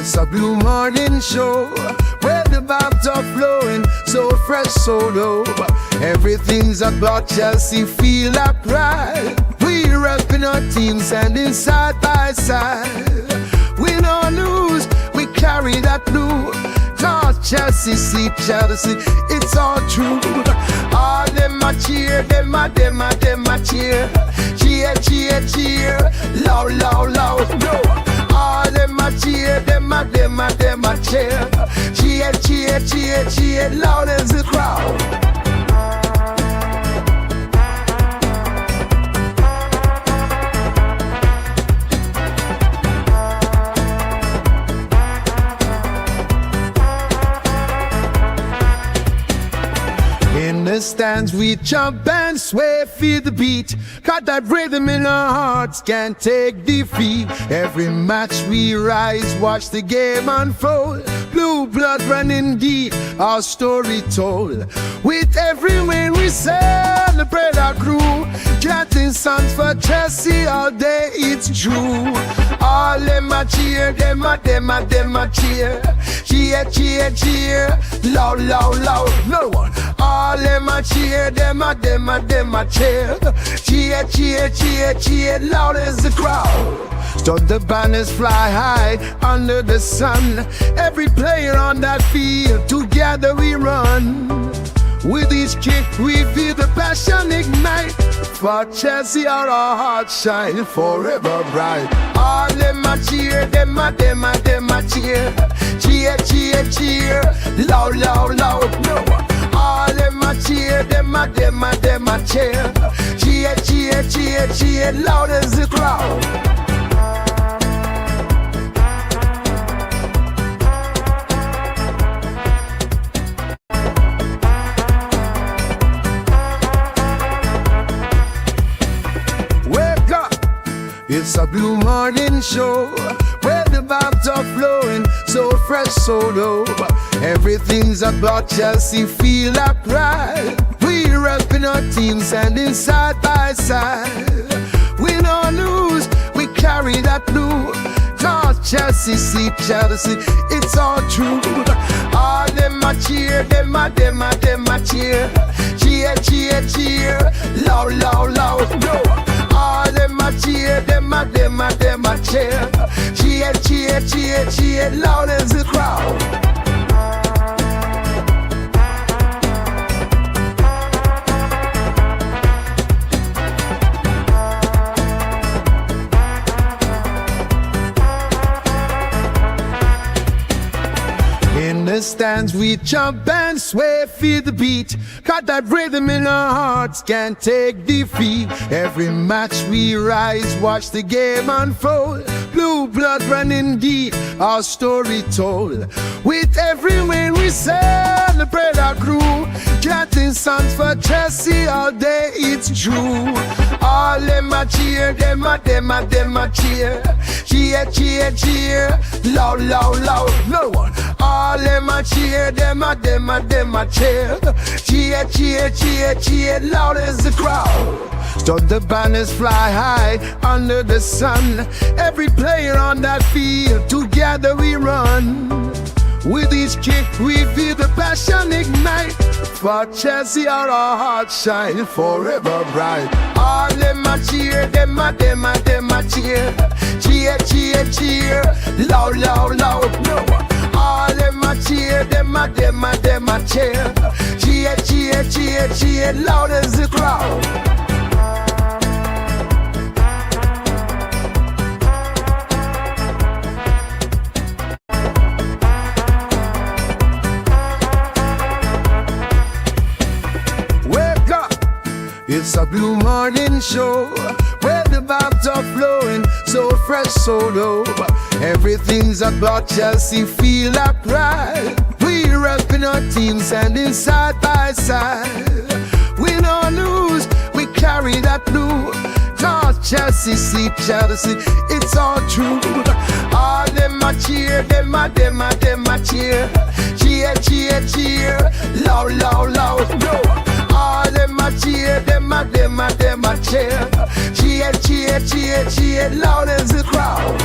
It's a blue morning show where the vibes are flowing, so fresh, so dope. Everything's about Chelsea, feel like pride. We're repping our team, standing side by side. Win or lose, we carry that blue. Talk Chelsea, see Chelsea, it's all true. All them a cheer, them a cheer. Cheer, cheer, cheer, loud, loud, loud, no. All them a cheer, them a cheer. Cheer, cheer, cheer, cheer, loud as the crowd. In the stands we jump and sway, feel the beat. Got that rhythm in our hearts, can't take defeat. Every match we rise, watch the game unfold. Blue blood running deep, our story told. With every win we celebrate our crew. Chanting songs for Chelsea all day, it's true. All them a cheer, them a cheer. Cheer, cheer, cheer, loud, loud, loud, no one. All them a cheer, them a cheer. Cheer, cheer, cheer, cheer, loud as the crowd. Stop the banners fly high under the sun. Every player on that field, together we run. With each kick we feel the passion ignite. For Chelsea our hearts shine forever bright. All them a cheer, them a cheer. Cheer, cheer, cheer, loud, loud, loud, no one. All them a cheer, them a cheer. Cheer, cheer, cheer, cheer, loud as the crowd. It's a blue morning show where the vibes are flowing, so fresh, so dope. Everything's about Chelsea, feel like pride. We're repping our team, standing side by side. Win or lose, we carry that blue. Talk Chelsea, see Chelsea, it's all true. All them a cheer, them a cheer. Cheer, cheer, cheer, loud, loud, loud, no. All them a cheer, them a cheer. Cheer, cheer, cheer, cheer, loud as the crowd. In the stands we jump and sway, feel the beat. Got that rhythm in our hearts, can't take defeat. Every match we rise, watch the game unfold. Blue blood running deep, our story told. With every win we celebrate our crew. Chanting songs for Chelsea all day, it's true. All them a cheer, them a cheer. Cheer, cheer, cheer, loud, loud, loud, no one. All them a cheer, them a cheer. Cheer, cheer, cheer, cheer, loud as the crowd. Stop the banners fly high under the sun. Every player on that field, together we run. With each kick we feel the passion ignite. For Chelsea our hearts shine forever bright. All them a cheer, them a cheer. Cheer, cheer, cheer, loud, loud, loud, no one. All them a cheer, them a cheer. Cheer, cheer, cheer, cheer, loud as the crowd. It's a blue morning show where the vibes are flowing, so fresh, so dope. Everything's about Chelsea, feel like pride. We're repping our team, standing side by side. Win or lose, we carry that blue. Talk Chelsea, see Chelsea, it's all true. All them a cheer, them a cheer. Cheer, cheer, cheer, loud, loud, loud, no. All them a cheer, them a cheer. Cheer, cheer, cheer, cheer, loud as the crowd.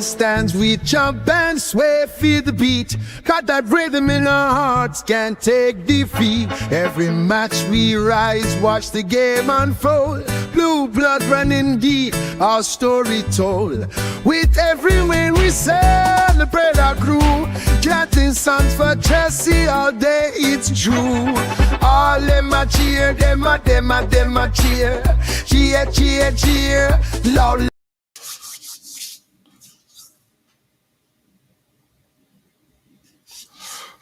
stands we jump and sway, feel the beat. Got that rhythm in our hearts, can't take defeat. Every match we rise, watch the game unfold. Blue blood running deep, our story told. With every win we celebrate our crew. Chanting songs for Chelsea all day, it's true. All them a cheer, them a cheer. Cheer, cheer, cheer, loud.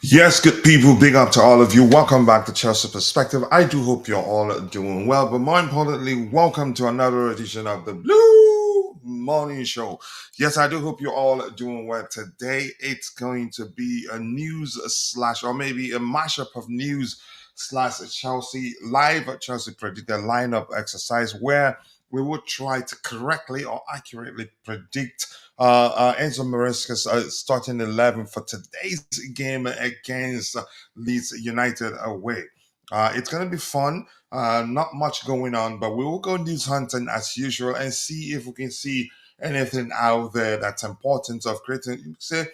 Yes, good people, big up to all of you. Welcome back to Chelsea Perspective. I do hope you're all doing well, but more importantly, welcome to another edition of the Blue Morning Show. Yes, I do hope you're all doing well today. It's going to be a news slash, or maybe a mashup of news slash Chelsea live at Chelsea predictor lineup exercise where we will try to correctly or accurately predict Enzo Maresca's starting 11 for today's game against Leeds United away. It's going to be fun. Not much going on, but we will go news hunting as usual and see if we can see anything out there that's important of creating, say,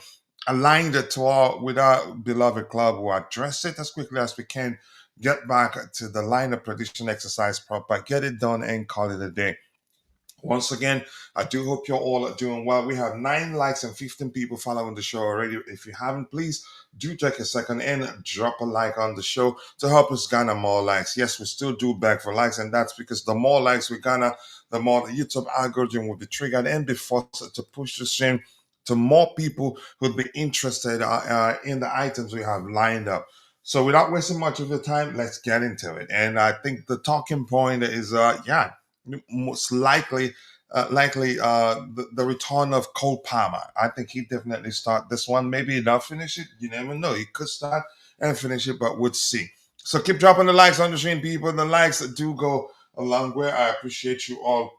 aligned to with our beloved club. We'll address it as quickly as we can, get back to the lineup prediction exercise proper, get it done, and call it a day. Once again, I do hope you're all doing well. We have 9 likes and 15 people following the show already. If you haven't, please do take a second and drop a like on the show to help us garner more likes. Yes, we still do beg for likes, and that's because the more likes we garner, the more the YouTube algorithm will be triggered and be forced to push the stream to more people who'd be interested in the items we have lined up. So without wasting much of your time, let's get into it. And I think the talking point is, most likely the return of Cole Palmer. I think he definitely start this one. Maybe not finish it. You never know. He could start and finish it, but we'll see. So keep dropping the likes on the stream, people. The likes do go a long way. I appreciate you all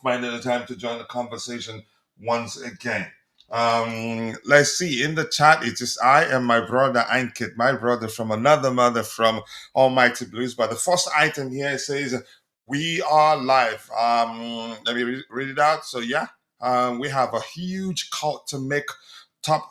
finding the time to join the conversation once again. Let's see. In the chat, it is I and my brother Ankit, my brother from another mother from Almighty Blues. But the first item here says, "We are live." Let me read it out. So yeah, we have a huge call to make up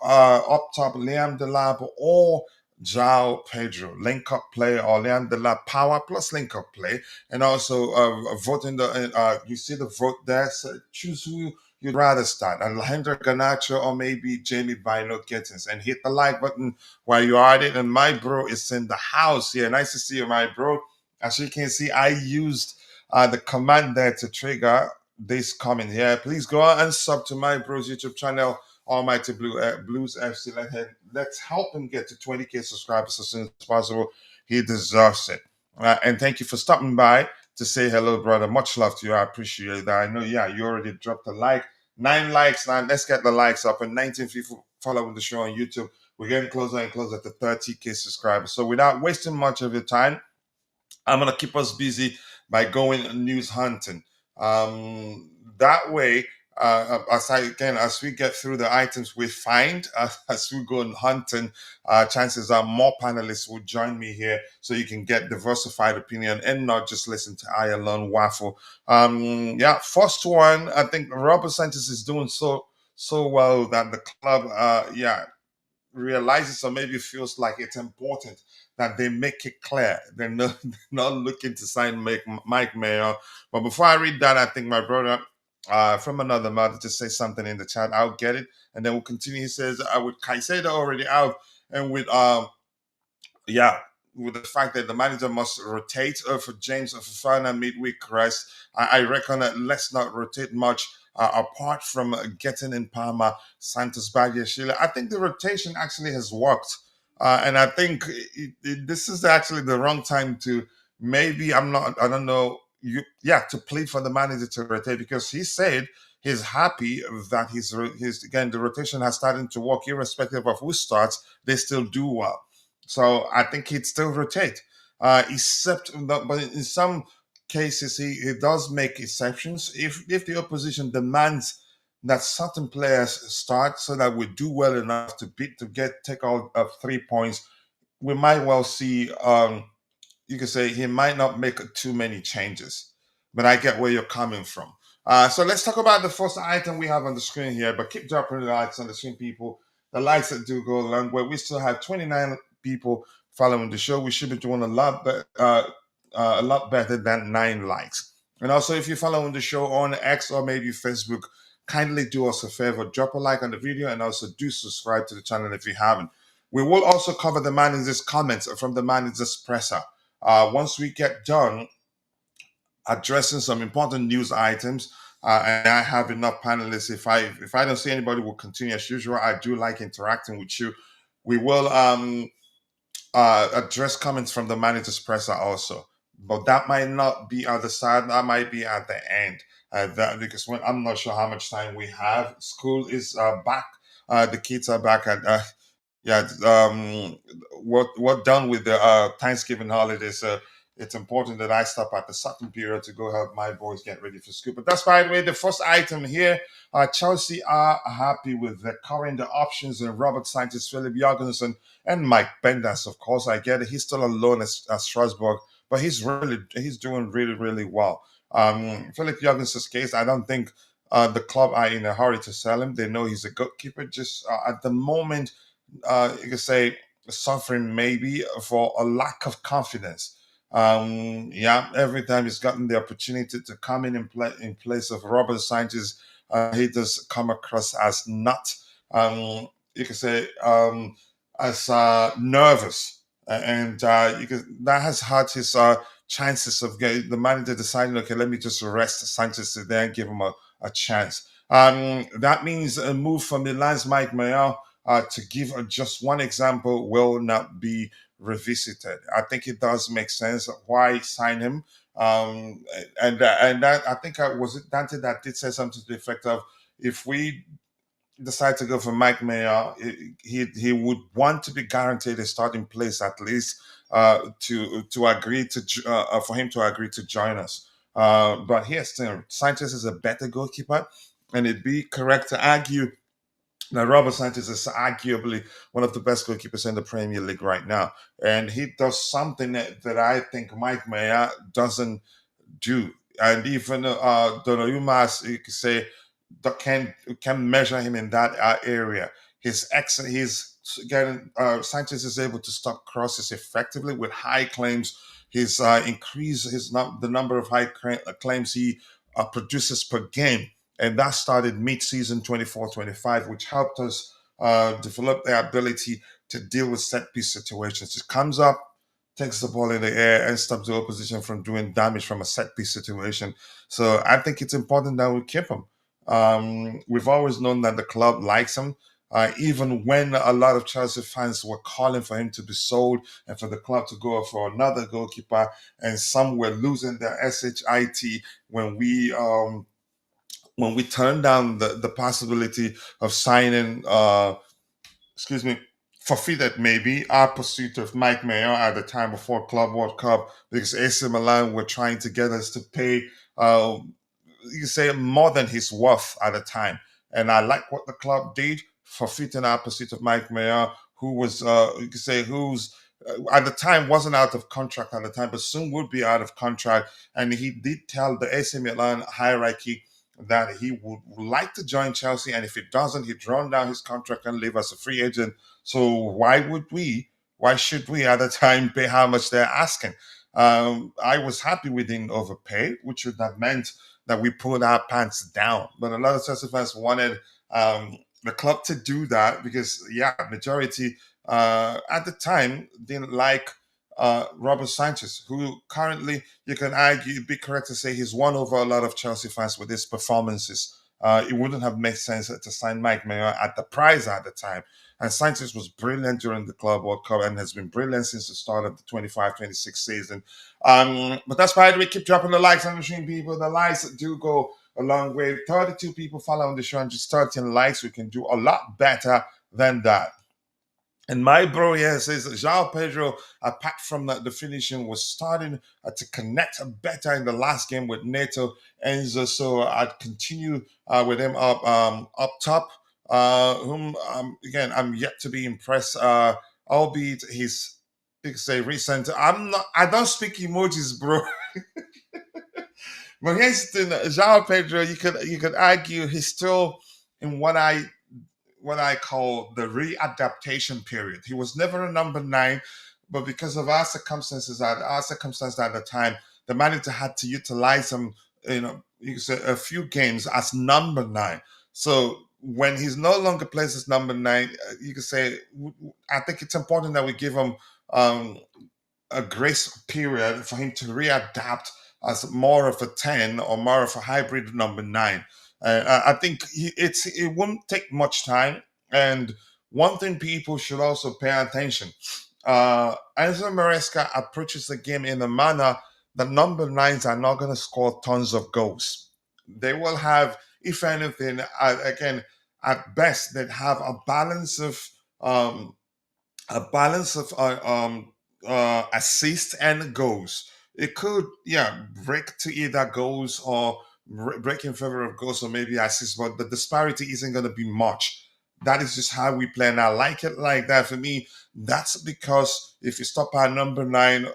top Liam Delap or Joao Pedro link up play, or Liam Delap power plus link up play, and also vote in the. You see the vote there. So choose who you'd rather start, Alejandro Garnacho or maybe Jamie Gittens, and hit the like button while you're at it. And my bro is in the house here. Nice to see you, my bro. As you can see, I used the command there to trigger this comment here. Please go out and sub to my bro's YouTube channel, Almighty Blues FC. Let's help him get to 20K subscribers as soon as possible. He deserves it. And thank you for stopping by to say hello, brother. Much love to you. I appreciate that. I know, yeah, you already dropped a like. 9 likes now. Let's get the likes up. And 19 people following the show on YouTube. We're getting closer and closer to 30K subscribers. So without wasting much of your time, I'm going to keep us busy by going news hunting. That way, as we get through the items we find, as we go hunting, chances are more panelists will join me here so you can get diversified opinion and not just listen to I alone waffle. First one, I think Robert Sanchez is doing so well that the club, realizes or maybe feels like it's important that they make it clear they're not, not looking to sign Mike Mayer. But before I read that, I think my brother from another mother to say something in the chat. I'll get it, and then we'll continue. He says, with CAICEDO already out, and yeah, with the fact that the manager must rotate for James Fofana midweek rest, I reckon that let's not rotate much apart from getting in Palmer, Santos, Badia, Sheila. I think the rotation actually has worked. And I think this is actually the wrong time to maybe, I don't know, to plead for the manager to rotate, because he said he's happy that again, the rotation has started to work irrespective of who starts, they still do well. So I think he'd still rotate, but in some cases he does make exceptions. If the opposition demands that certain players start so that we do well enough to take out 3 points, we might well see. You could say he might not make too many changes, but I get where you're coming from. So let's talk about the first item we have on the screen here. But keep dropping the likes on the screen, people. The likes that do go a long way. We still have 29 people following the show. We should be doing a lot better than 9 likes. And also, if you're following the show on X or maybe Facebook, kindly do us a favor, drop a like on the video, and also do subscribe to the channel if you haven't. We will also cover the manager's comments from the manager's presser. Once we get done addressing some important news items. And I have enough panelists. If I don't see anybody, will continue as usual. I do like interacting with you. We will address comments from the manager's presser also, but that might not be at the start. That might be at the end. Because I'm not sure how much time we have. School is back. The kids are back, and yeah, what done with the Thanksgiving holidays. It's important that I stop at the second period to go help my boys get ready for school. But that's, by the way, the first item here. Chelsea are happy with the current options in Robert Sanchez, Philip Jorgensen, and Mike Bendas. Of course, I get it. He's still alone at Strasbourg, but he's doing really, really well. Philip Jorgensen's case, I don't think the club are in a hurry to sell him. They know he's a good keeper. Just at the moment, you could say suffering maybe for a lack of confidence. Yeah, every time he's gotten the opportunity to come in place of Robert Sanchez, he does come across as not, you could say, as nervous, and that has hurt his chances of getting the manager deciding, okay, let me just arrest Sanchez today and give him a chance. That means a move from Milan's Mike Mayer, to give just one example, will not be revisited. I think it does make sense. Why sign him? And that, I think, was it Dante that did say something to the effect of, if we decide to go for Mike Mayer, he would want to be guaranteed a starting place at least, to agree to for him to agree to join us. But here's the thing: Sanchez is a better goalkeeper, and it'd be correct to argue now, Robert Sanchez is arguably one of the best goalkeepers in the Premier League right now. And he does something that I think Mike Mayer doesn't do. And even Donnarumma, you could say, that can measure him in that area. He's getting Sanchez is able to stop crosses effectively with high claims. He's increased the number of claims he produces per game, and that started mid-season 24-25, which helped us develop the ability to deal with set-piece situations. It comes up, takes the ball in the air, and stops the opposition from doing damage from a set-piece situation. So I think it's important that we keep him. We've always known that the club likes him. Even when a lot of Chelsea fans were calling for him to be sold and for the club to go for another goalkeeper, and some were losing their shit when we turned down the possibility of signing, excuse me, forfeited maybe our pursuit of Mike Mayer at the time before Club World Cup, because AC Milan were trying to get us to pay, you say, more than his worth at the time. And I like what the club did, forfeiting our pursuit of Mike Mayer, who was, you could say, who's at the time wasn't out of contract at the time, but soon would be out of contract. And he did tell the AC Milan hierarchy that he would like to join Chelsea, and if he doesn't, he'd run down his contract and leave as a free agent. So why should we at the time pay how much they're asking? I was happy we didn't overpay, which would have meant that we pulled our pants down. But a lot of Chelsea fans wanted the club to do that because, yeah, majority at the time didn't like Robert Sanchez, who currently, you can argue, it'd be correct to say, he's won over a lot of Chelsea fans with his performances. It wouldn't have made sense to sign Mike Mayer at the price at the time. And Sanchez was brilliant during the Club World Cup and has been brilliant since the start of the 25-26 season. But that's why we keep dropping the likes on the stream, people. The likes do go a long way. 32 people following the show and just 13 likes. We can do a lot better than that. And my bro here says Joao Pedro, apart from the finishing, was starting to connect better in the last game with Neto, Enzo. So I'd continue with him up top. Whom again, I'm yet to be impressed. Albeit he's, you could say, recent. I don't speak emojis, bro. But here's the thing, Joao Pedro, you could argue he's still in what I call the readaptation period. He was never a number nine, but because of our circumstances at the time, the manager had to utilize him, you could say a few games as number nine. So when he's no longer plays as number nine, you could say I think it's important that we give him um, a grace period for him to readapt as more of a 10 or more of a hybrid number nine. I think it won't take much time. And one thing people should also pay attention, Enzo Maresca approaches the game in a manner that number nines are not going to score tons of goals. They will have, if anything, again, at best, they'd have um, a balance of assist and goals. It could, yeah, break to either goals or break in favor of goals or maybe assists, but the disparity isn't going to be much. That is just how we play, and I like it like that. For me, that's because if you stop at number nine,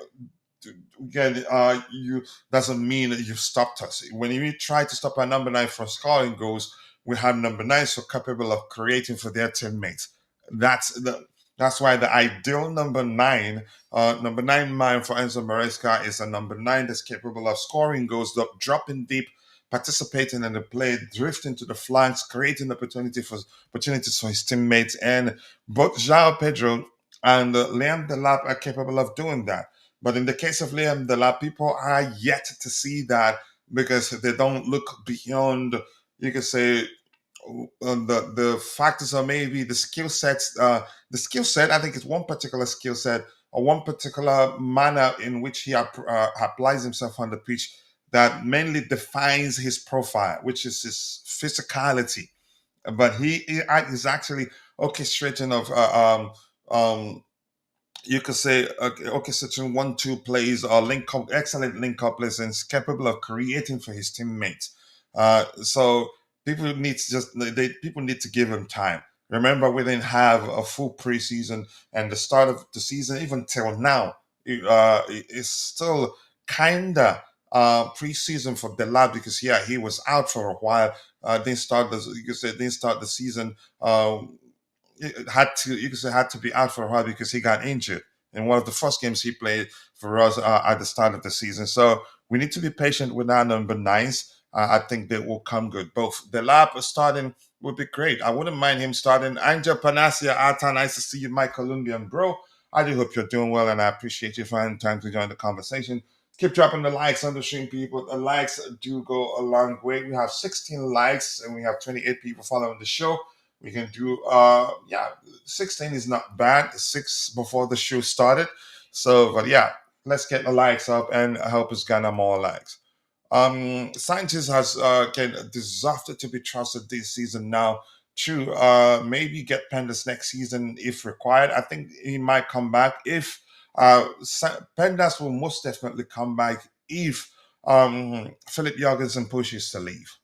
again, you doesn't mean that you've stopped us. When you try to stop our number nine from scoring goals, we have number nine so capable of creating for their teammates. That's the that's why the ideal number nine man for Enzo Maresca is a number nine that's capable of scoring goals, dropping deep, participating in the play, drifting to the flanks, creating opportunities for his teammates. And both Joao Pedro and Liam Delap are capable of doing that. But in the case of Liam Delap, people are yet to see that because they don't look beyond, you could say, the factors are maybe the skill sets. The skill set, I think, is one particular skill set or one particular manner in which he applies himself on the pitch that mainly defines his profile, which is his physicality. But he is actually orchestrating of you could say okay, such a 1-2 plays or link up, excellent link up plays, and is capable of creating for his teammates. So people need to give him time. Remember, we didn't have a full preseason, and the start of the season, even till now, it's still kinda preseason for Delap because yeah, he was out for a while. Didn't start the season. It had to you could say had to be out for a while because he got injured in one of the first games he played for us at the start of the season. So we need to be patient with our number nines. I think they will come good. Both the lab starting would be great. I wouldn't mind him starting. Angel Panasia, Ata, nice to see you, my Colombian bro. I do hope you're doing well, and I appreciate you finding time to join the conversation. Keep dropping the likes on the stream, people. The likes do go a long way. We have 16 likes and we have 28 people following the show. We can do yeah, 16 is not bad. Six before the show started. So but yeah, let's get the likes up and help us garner more likes. Sanchez has deserved to be trusted this season now. True, maybe get Pendas next season if required. I think he might come back if Pendas will most definitely come back if Philip Jorgensen pushes to leave.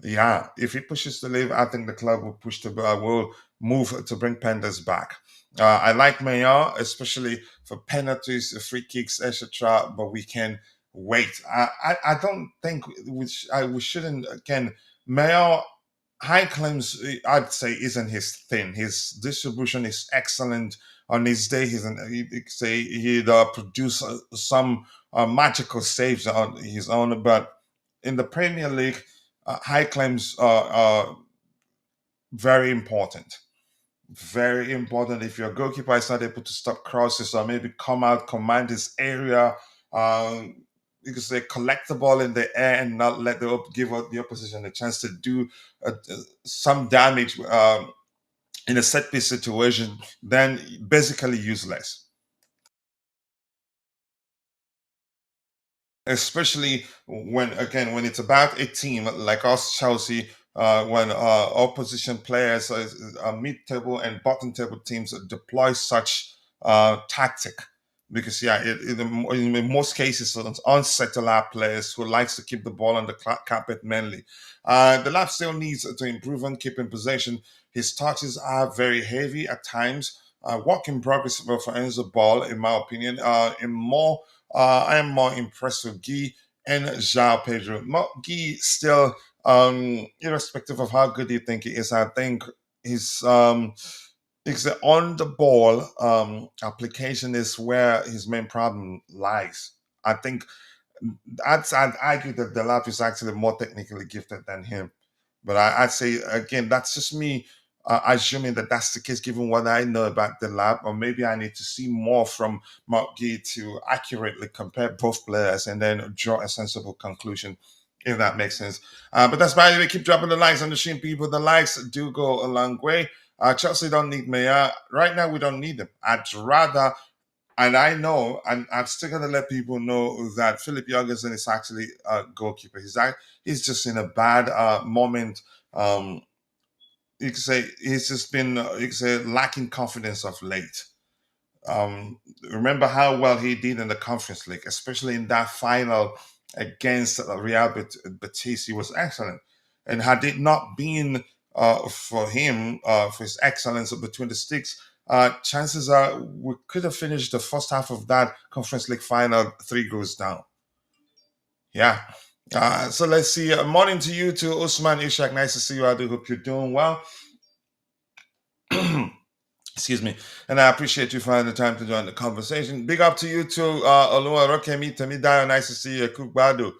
Yeah, if he pushes to leave, I think the club will move to bring Pendas back. I like Mayor, especially for penalties, free kicks, etc. But we can wait. I don't think we shouldn't again. Mayor high claims, I'd say, isn't his thing. His distribution is excellent. On his day, he'd say he'd produce some magical saves on his own, but in the Premier League high claims are very important. Very important. If your goalkeeper is not able to stop crosses or maybe come out, command his area, you could say collect the ball in the air and not let give the opposition a chance to do some damage in a set piece situation, then basically useless. Especially when it's about a team like us Chelsea, when opposition players, mid-table and bottom-table teams deploy such tactic, because yeah, in most cases it's unsettle our players who likes to keep the ball on the carpet mainly. The lab still needs to improve on keeping possession. His touches are very heavy at times. Work in progress for Enzo Ball, in my opinion. I am more impressed with Guy. and Joao Pedro. Mogi still, irrespective of how good you think he is, I think he's it's the on the ball application is where his main problem lies. I think I'd argue that Delap is actually more technically gifted than him. But I'd say again, that's just me assuming that that's the case, given what I know about Delap, or maybe I need to see more from Mark Gee to accurately compare both players and then draw a sensible conclusion, if that makes sense. But that's by the way. Keep dropping the likes on the stream, people. The likes do go a long way. Chelsea don't need Mayor right now. We don't need them. I'd rather and I know, and I'm still gonna let people know that Philip Jorgensen is actually a goalkeeper. He's just in a bad moment. You could say he's just been you could say lacking confidence of late. Remember how well he did in the Conference League, especially in that final against Real Betis. He was excellent, and had it not been for him, for his excellence between the sticks, chances are we could have finished the first half of that Conference League final 3 goals down. Yeah. So let's see. Morning to you too, Usman Ishak. Nice to see you. I do hope you're doing well. Excuse me. And I appreciate you finding the time to join the conversation. Big up to you too, Olua Rokemi Temidayo. Nice to see you, Kukbadu.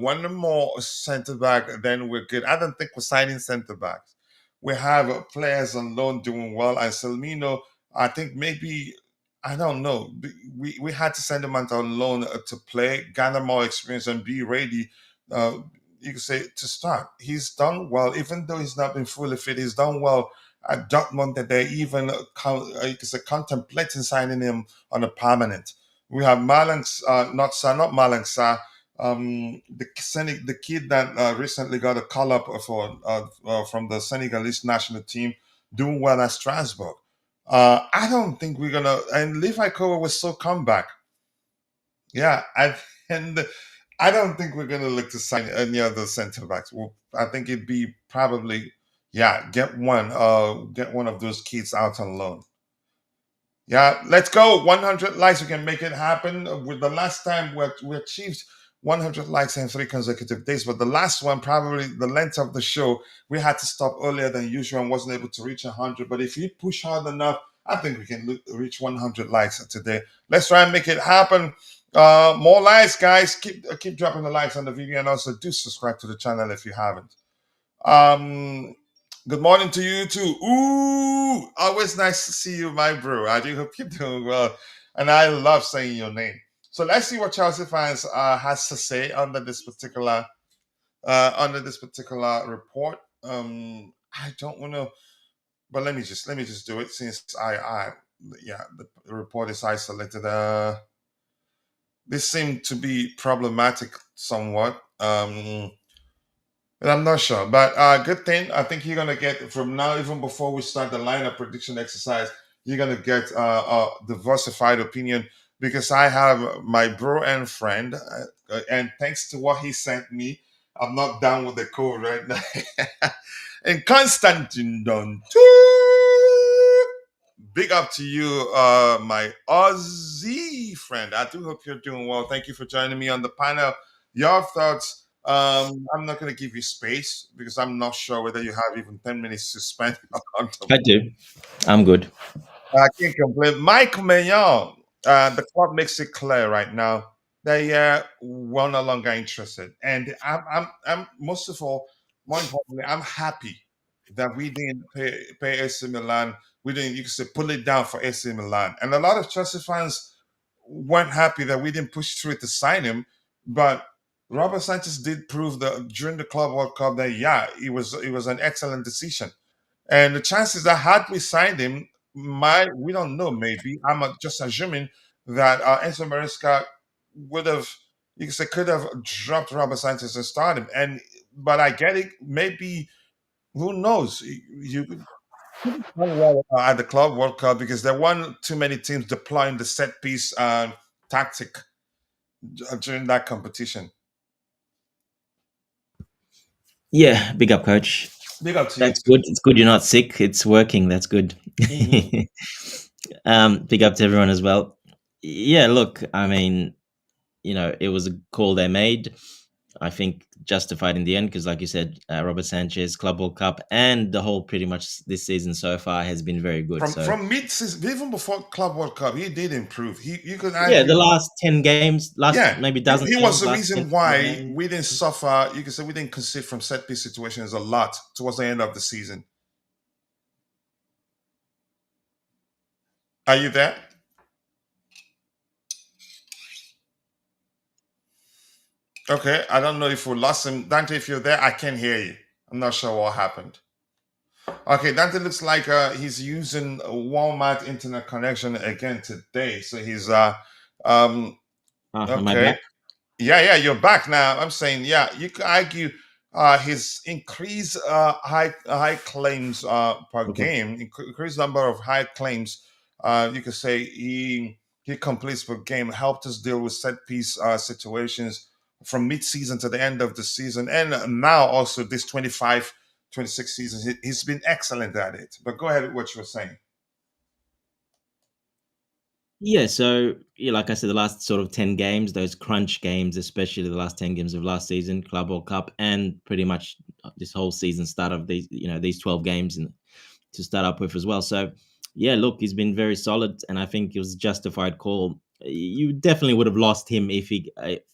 One more center back, then we're good. I don't think we're signing center backs. We have players on loan doing well. And Selmino, I think maybe, I don't know. We had to send him out on loan to play, gather more experience, and be ready. You could say to start. He's done well, even though he's not been fully fit. He's done well at Dortmund that they're even contemplating signing him on a permanent. We have not Malang Sa, the kid that recently got a call up for from the Senegalese national team, doing well at Strasbourg. I don't think we're gonna. And Levi Kowa was so comeback. Yeah, and I don't think we're gonna look to sign any other centre backs. Well, I think it'd be probably get one of those kids out on loan. Yeah, let's go. 100 likes, we can make it happen. With the last time we achieved 100 likes in 3 consecutive days, but the last one, probably the length of the show, we had to stop earlier than usual and wasn't able to reach 100. But if you push hard enough, I think we can reach 100 likes today. Let's try and make it happen. More likes, guys. Keep dropping the likes on the video, and also do subscribe to the channel if you haven't. Good morning to you too. Ooh, always nice to see you, my bro. I do hope you're doing well, and I love saying your name. So let's see what Chelsea fans has to say under this particular report. I don't want to, but let me just do it since the report is isolated. This seemed to be problematic somewhat. And I'm not sure, but good thing. I think you're gonna get from now, even before we start the lineup prediction exercise, you're gonna get a diversified opinion because I have my bro and friend, and thanks to what he sent me, I'm not down with the code right now. And Constantine Don, big up to you, my Aussie friend. I do hope you're doing well. Thank you for joining me on the panel. Your thoughts. I'm not going to give you space because I'm not sure whether you have even 10 minutes to spend on I do. I'm good. I can't complain. Mike Maignan, the club makes it clear right now they we're no longer interested. And I'm most of all, more importantly, I'm happy that we didn't pay AC Milan. We didn't, you could say, pull it down for AC Milan. And a lot of Chelsea fans weren't happy that we didn't push through to sign him. But Robert Sanchez did prove that during the Club World Cup that it was an excellent decision. And the chances that had we signed him, we don't know. Maybe I'm just assuming that Enzo Maresca would have, you could say, could have dropped Robert Sanchez and started him. But I get it. Maybe who knows? You could done well at the Club World Cup because there weren't too many teams deploying the set piece tactic during that competition. Yeah, big up, coach. Big up to you. That's good. It's good you're not sick. It's working. That's good. Big up to everyone as well. Yeah, look, I mean, it was a call they made. I think justified in the end because, like you said, Robert Sanchez, Club World Cup, and the whole pretty much this season so far has been very good. So From mid-season, even before Club World Cup, he did improve. You could yeah, the argue, last 10 games, last yeah, maybe dozen he was games, the last 10 reason why games. we didn't suffer. You could say we didn't concede from set piece situations a lot towards the end of the season. Are you there? Okay, I don't know if we lost him. Dante, if you're there, I can't hear you. I'm not sure what happened. Okay, Dante looks like he's using a Walmart internet connection again today. So he's um Am I okay. back? Yeah, you're back now. I'm saying, yeah, you could argue his increased high claims per Okay. game, increased number of high claims. You could say he completes per game helped us deal with set piece situations from mid season to the end of the season, and now also this 25-26 season. He's been excellent at it. But go ahead with what you were saying. Yeah, so like I said, the last sort of 10 games, those crunch games, especially the last 10 games of last season, Club World Cup, and pretty much this whole season start of these 12 games and to start up with as well. So yeah, look, he's been very solid, and I think it was a justified call. You definitely would have lost him if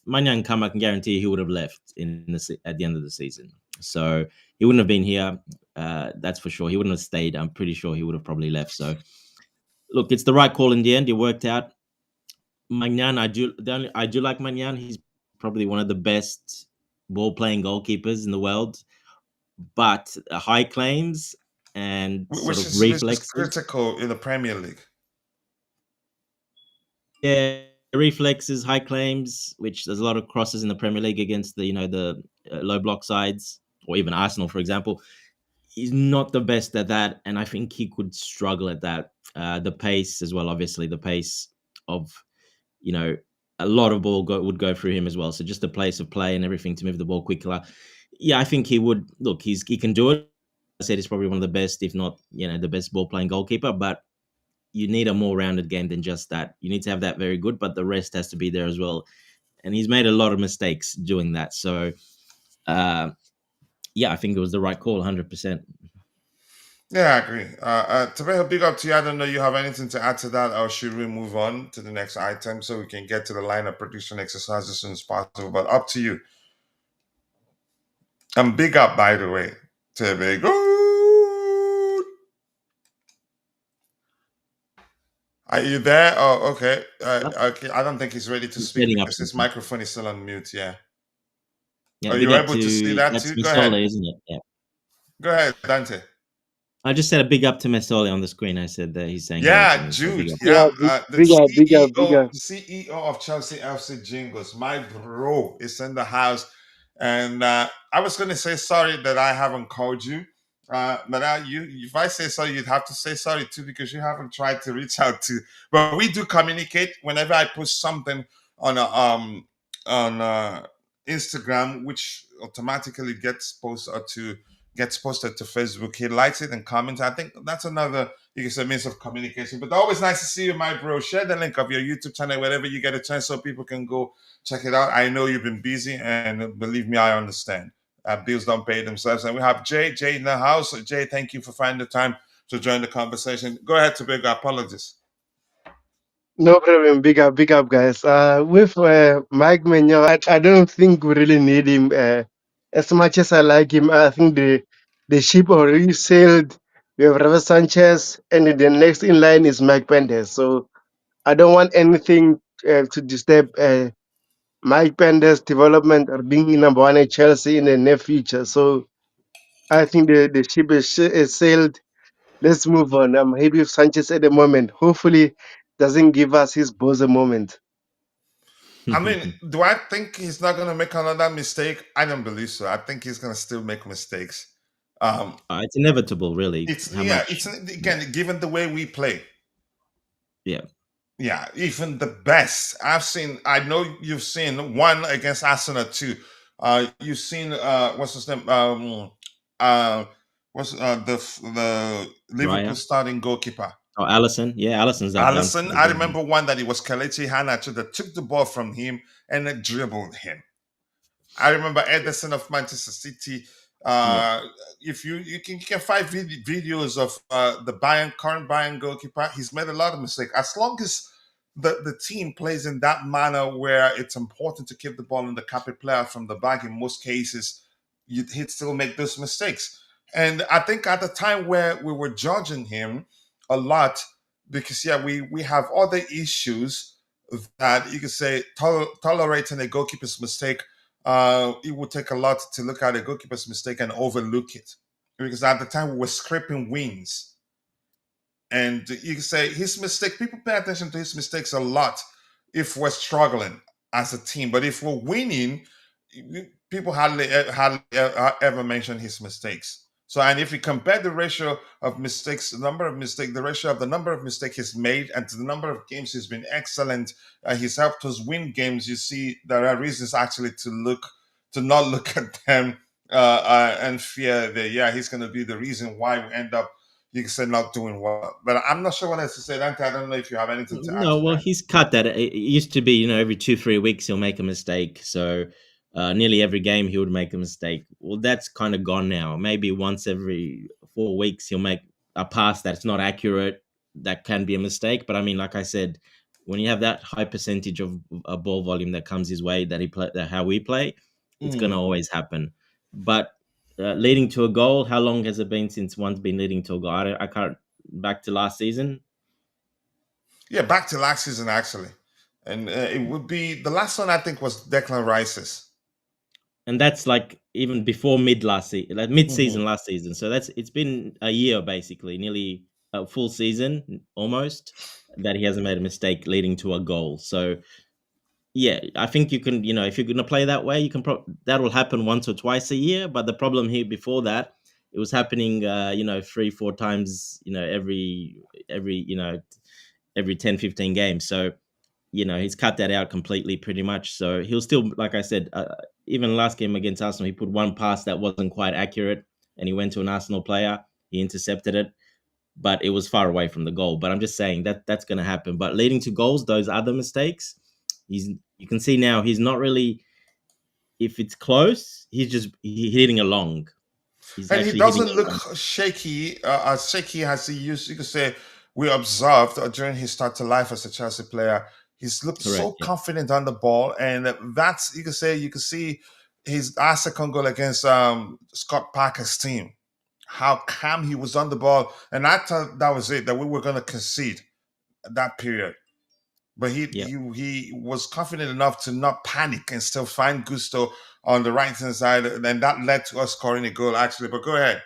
Manyan Kam, I can guarantee he would have left at the end of the season. So he wouldn't have been here. That's for sure. He wouldn't have stayed. I'm pretty sure he would have probably left. So look, it's the right call in the end. It worked out. Magnan, I do like Magnan. He's probably one of the best ball playing goalkeepers in the world, but high claims and sort of Which is reflexes. critical in the Premier League. Yeah, reflexes, high claims, which there's a lot of crosses in the Premier League against the low block sides, or even Arsenal, for example. He's not the best at that, and I think he could struggle at that. The pace as well, obviously, the pace of you know, a lot of ball would go through him as well. So just the place of play and everything to move the ball quicker. Yeah, I think he would. Look, he can do it. I said he's probably one of the best, if not, the best ball playing goalkeeper. But you need a more rounded game than just that. You need to have that very good, but the rest has to be there as well. And he's made a lot of mistakes doing that. So, yeah, I think it was the right call, 100%. Yeah, I agree. Tabeho, big up to you. I don't know you have anything to add to that, or should we move on to the next item so we can get to the line of prediction exercise as soon as possible? But up to you. And big up, by the way, Tabeho. Are you there? Oh, okay. Okay. I don't think he's ready to speak Setting up because his something. microphone is still on mute. Yeah. Yeah, Are big you up able to see to that that's too? Go ahead. Mesole, isn't it? Yeah. Go ahead, Dante. I just said a big up to Mesole on the screen. I said that he's saying hello to Yeah, me. So Jude. big up. Yeah, Yeah, the big up. CEO of Chelsea FC Jingles, my bro, is in the house. And I was going to say sorry that I haven't called you, but if I say sorry, you'd have to say sorry too because you haven't tried to reach out to. But we do communicate whenever I post something on Instagram, which automatically gets posted to Facebook. He likes it and comments. I think that's another you can say means of communication. But always nice to see you, my bro. Share the link of your YouTube channel wherever you get a chance so people can go check it out. I know you've been busy, and believe me, I understand. Bills don't pay themselves. And we have Jay in the house. Jay, thank you for finding the time to join the conversation. Go ahead, Tobago. Apologies. No problem. Big up, guys. With Mike Menyo, I don't think we really need him. As much as I like him, I think the ship already sailed. We have Robert Sanchez, and the next in line is Mike Pendes. So I don't want anything to disturb Mike Pendes' development or being number one at Chelsea in the near future. So I think the ship is sailed. Let's move on. I'm happy with Sanchez at the moment. Hopefully, doesn't give us his Boza moment. I mean, do I think he's not going to make another mistake? I don't believe so. I think he's going to still make mistakes. It's inevitable, really. It's How yeah. much? It's again given the way we play. Yeah. Yeah, even the best I've seen. I know you've seen one against Arsenal too. You've seen what's his name? Uh, what's the Liverpool Raya. starting goalkeeper? Oh, Allison. Yeah, Allison's that done. Allison, I remember one that it was Kelechi Iheanacho that took the ball from him and then dribbled him. I remember Ederson of Manchester City. Yeah. If you can find videos of the current Bayern goalkeeper, he's made a lot of mistakes. As long as the team plays in that manner where it's important to keep the ball in the carpet player from the back, in most cases, he'd still make those mistakes. And I think at the time where we were judging him a lot, because we have other issues that you could say tolerating a goalkeeper's mistake, it would take a lot to look at a goalkeeper's mistake and overlook it. Because at the time we were scraping wins. And you can say his mistake, people pay attention to his mistakes a lot if we're struggling as a team. But if we're winning, people hardly ever mention his mistakes. So, and if you compare the ratio of mistakes, the ratio of the number of mistakes he's made and to the number of games he's been excellent, he's helped us win games. You see, there are reasons actually to not look at them and fear that, he's going to be the reason why we end up, you can say, not doing well. But I'm not sure what else to say. Dante, I don't know if you have anything to add. No, well, he's cut that. It used to be, every 2-3 weeks he'll make a mistake. So nearly every game he would make a mistake. Well, that's kind of gone now. Maybe once every 4 weeks he'll make a pass that's not accurate. That can be a mistake. But I mean, like I said, when you have that high percentage of a ball volume that comes his way, how we play, it's going to always happen. But leading to a goal, how long has it been since one's been leading to a goal? I can't, back to last season. Yeah, back to last season, actually. And it would be, the last one I think was Declan Rice's. And that's like even before mid-season last season. So it's been a year, basically, nearly a full season almost, that he hasn't made a mistake leading to a goal. So yeah, I think you can, if you're going to play that way, you can that will happen once or twice a year. But the problem here before that, it was happening, 3-4 times, every 10, 15 games. So, he's cut that out completely pretty much. So he'll still, like I said, even last game against Arsenal, he put one pass that wasn't quite accurate and he went to an Arsenal player. He intercepted it, but it was far away from the goal. But I'm just saying that's going to happen. But leading to goals, those other mistakes, you can see now he's not really, if it's close, he's hitting along. And he doesn't look shaky, as shaky as he used. You could say we observed during his start to life as a Chelsea player. He's looked confident on the ball, and that's, you could see his second goal against Scott Parker's team. How calm he was on the ball, and I thought that was it, that we were going to concede that period. But he was confident enough to not panic and still find gusto on the right hand side, and that led to us scoring a goal, actually. But go ahead.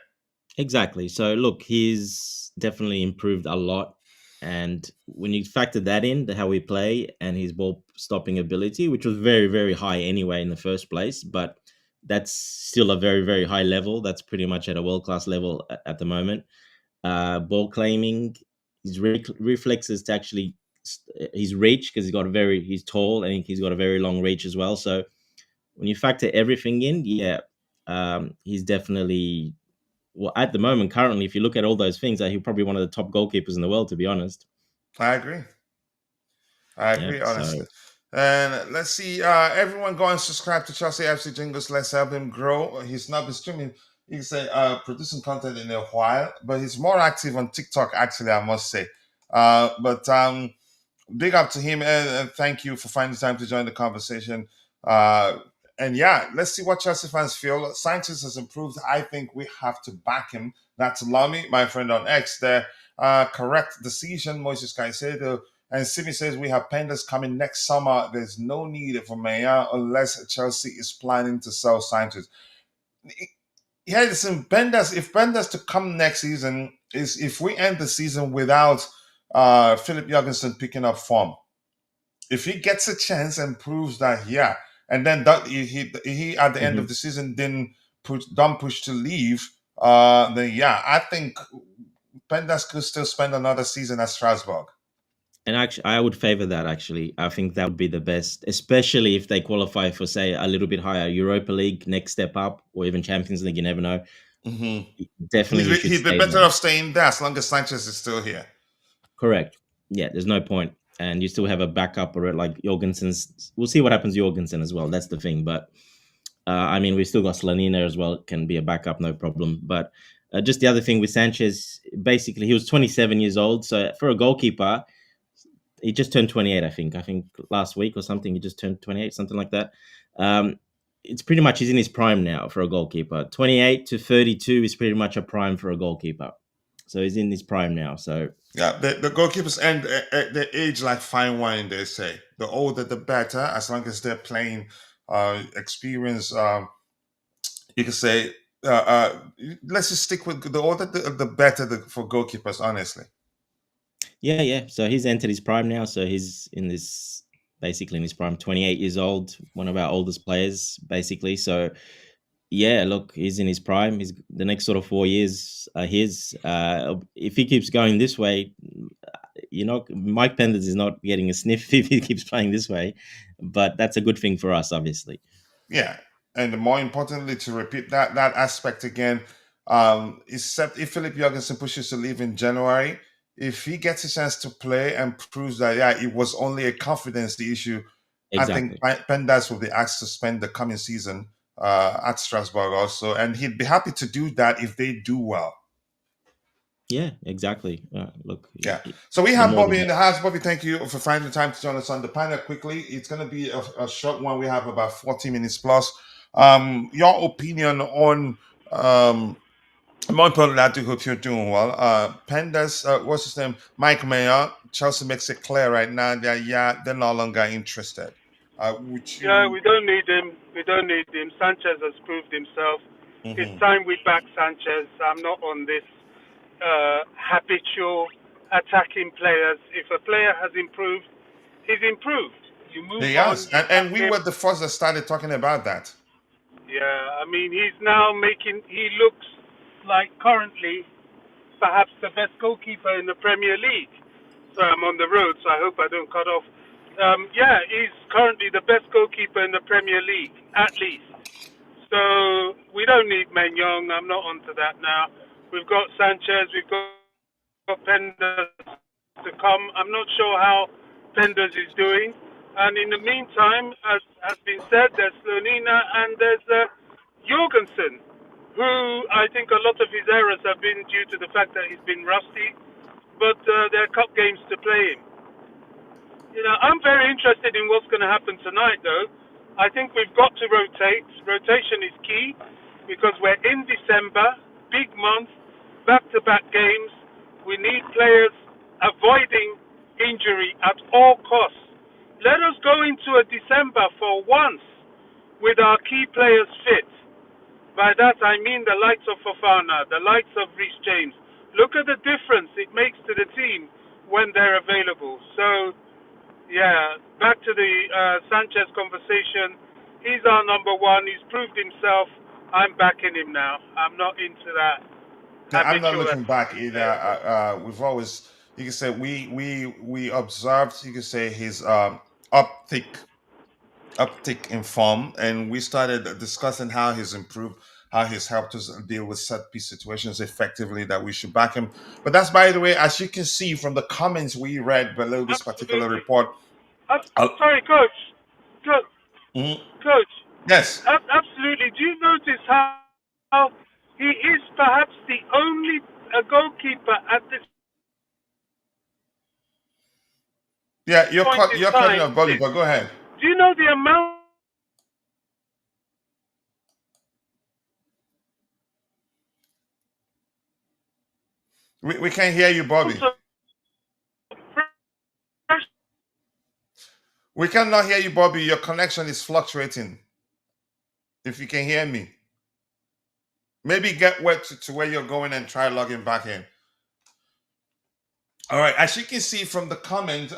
Exactly. So look, he's definitely improved a lot. And when you factor that in, how we play and his ball stopping ability, which was very, very high anyway in the first place, but that's still a very, very high level. That's pretty much at a world-class level at the moment. Ball claiming, his reflexes to actually, his reach, because he's tall and he's got a very long reach as well. So when you factor everything in, he's definitely, well, at the moment, currently, if you look at all those things, he's probably one of the top goalkeepers in the world, to be honest. I agree, honestly. So. And let's see, everyone go and subscribe to Chelsea FC Jingles. Let's help him grow. He's not been streaming, you can say, producing content in a while, but he's more active on TikTok, actually, I must say. But big up to him, and thank you for finding time to join the conversation. And let's see what Chelsea fans feel. Sanchez has improved. I think we have to back him. That's Lamy, my friend on X there. Correct decision, Moises CAICEDO. And Simi says we have Penders coming next summer. There's no need for Maya unless Chelsea is planning to sell Sanchez. Yeah, listen, if Penders to come next season is if we end the season without Philip Jorgensen picking up form. If he gets a chance and proves that, and then that he at the end of the season didn't push to leave, then I think Penders could still spend another season at Strasbourg. And actually, I would favor that, actually. I think that would be the best, especially if they qualify for, say, a little bit higher Europa League, next step up, or even Champions League. You never know. Mm-hmm. Definitely. He'd be better off staying there as long as Sanchez is still here. Correct. Yeah, there's no point. And you still have a backup or like Jorgensen's. We'll see what happens to Jorgensen as well. That's the thing. But I mean, we've still got Slanina as well. Can be a backup, no problem. But just the other thing with Sanchez, basically, he was 27 years old. So for a goalkeeper, he just turned 28, I think. I think last week or something, he just turned 28, something like that. It's pretty much he's in his prime now for a goalkeeper. 28 to 32 is pretty much a prime for a goalkeeper. So he's in his prime now. So Yeah, the goalkeepers and they age like fine wine. They say the older the better, as long as they're playing experience. You can say let's just stick with the older the better for goalkeepers. Honestly, yeah. So he's entered his prime now. So he's in this basically in his prime, 28 years old, one of our oldest players, basically. So yeah, look, he's in his prime. He's the next sort of 4 years are his. If he keeps going this way, Mike Penders is not getting a sniff if he keeps playing this way, but that's a good thing for us, obviously. yeah. And more importantly, to repeat that aspect again, except if Philip Jorgensen pushes to leave in January, if he gets a chance to play and proves that it was only a confidence the issue, Exactly. I think Pendas will be asked to spend the coming season at Strasbourg also, and he'd be happy to do that if they do well. Yeah, exactly. Look, Yeah. So we the have more Bobby the in the house. Bobby, thank you for finding the time to join us on the panel quickly. It's going to be a short one. We have about 40 minutes plus. Your opinion on, more importantly, I do hope you're doing well. Pendas, what's his name? Mike Mayer. Chelsea makes it clear right now that, they're no longer interested. Would Yeah, you? we don't need him. We don't need him. Sanchez has proved himself. It's Mhm. time we back Sanchez. I'm not on this habitual attacking players. If a player has improved, he's improved. You move He on, has. you And back we him. were the first that started talking about that. Yeah, I mean, he looks like currently perhaps the best goalkeeper in the Premier League. So I'm on the road, so I hope I don't cut off. Yeah, he's currently the best goalkeeper in the Premier League, at least. So we don't need Maignan. I'm not onto that now. We've got Sanchez, we've got Penders to come. I'm not sure how Penders is doing. And in the meantime, as has been said, there's Slonina and there's Jorgensen, who I think a lot of his errors have been due to the fact that he's been rusty. But there are cup games to play him. I'm very interested in what's going to happen tonight, though. I think we've got to rotate. Rotation is key because we're in December, big month, back-to-back games. We need players avoiding injury at all costs. Let us go into a December for once with our key players fit. By that I mean the likes of Fofana, the likes of Reece James. Look at the difference it makes to the team when they're available. So yeah, back to the Sanchez conversation. He's our number one. He's proved himself. I'm backing him now. I'm not into that Yeah, I'm not habitual looking back either. player. We've always, you can say, we observed, you can say, his uptick in form, and we started discussing how he's improved, how he's helped us deal with set piece situations effectively. That we should back him. But that's, by the way, as you can see from the comments we read below this particular Absolutely. report. Uh, Sorry, coach. mhm. Coach. Yes, Absolutely. Do you notice how he is perhaps the only goalkeeper at this yeah, point in you're cutting time? off, Bobby, but go ahead. Do you know the amount We can't hear you, Bobby. of We cannot hear you, Bobby. Your connection is fluctuating. If you can hear me, maybe get where to where you're going and try logging back in. All right. As you can see from the comments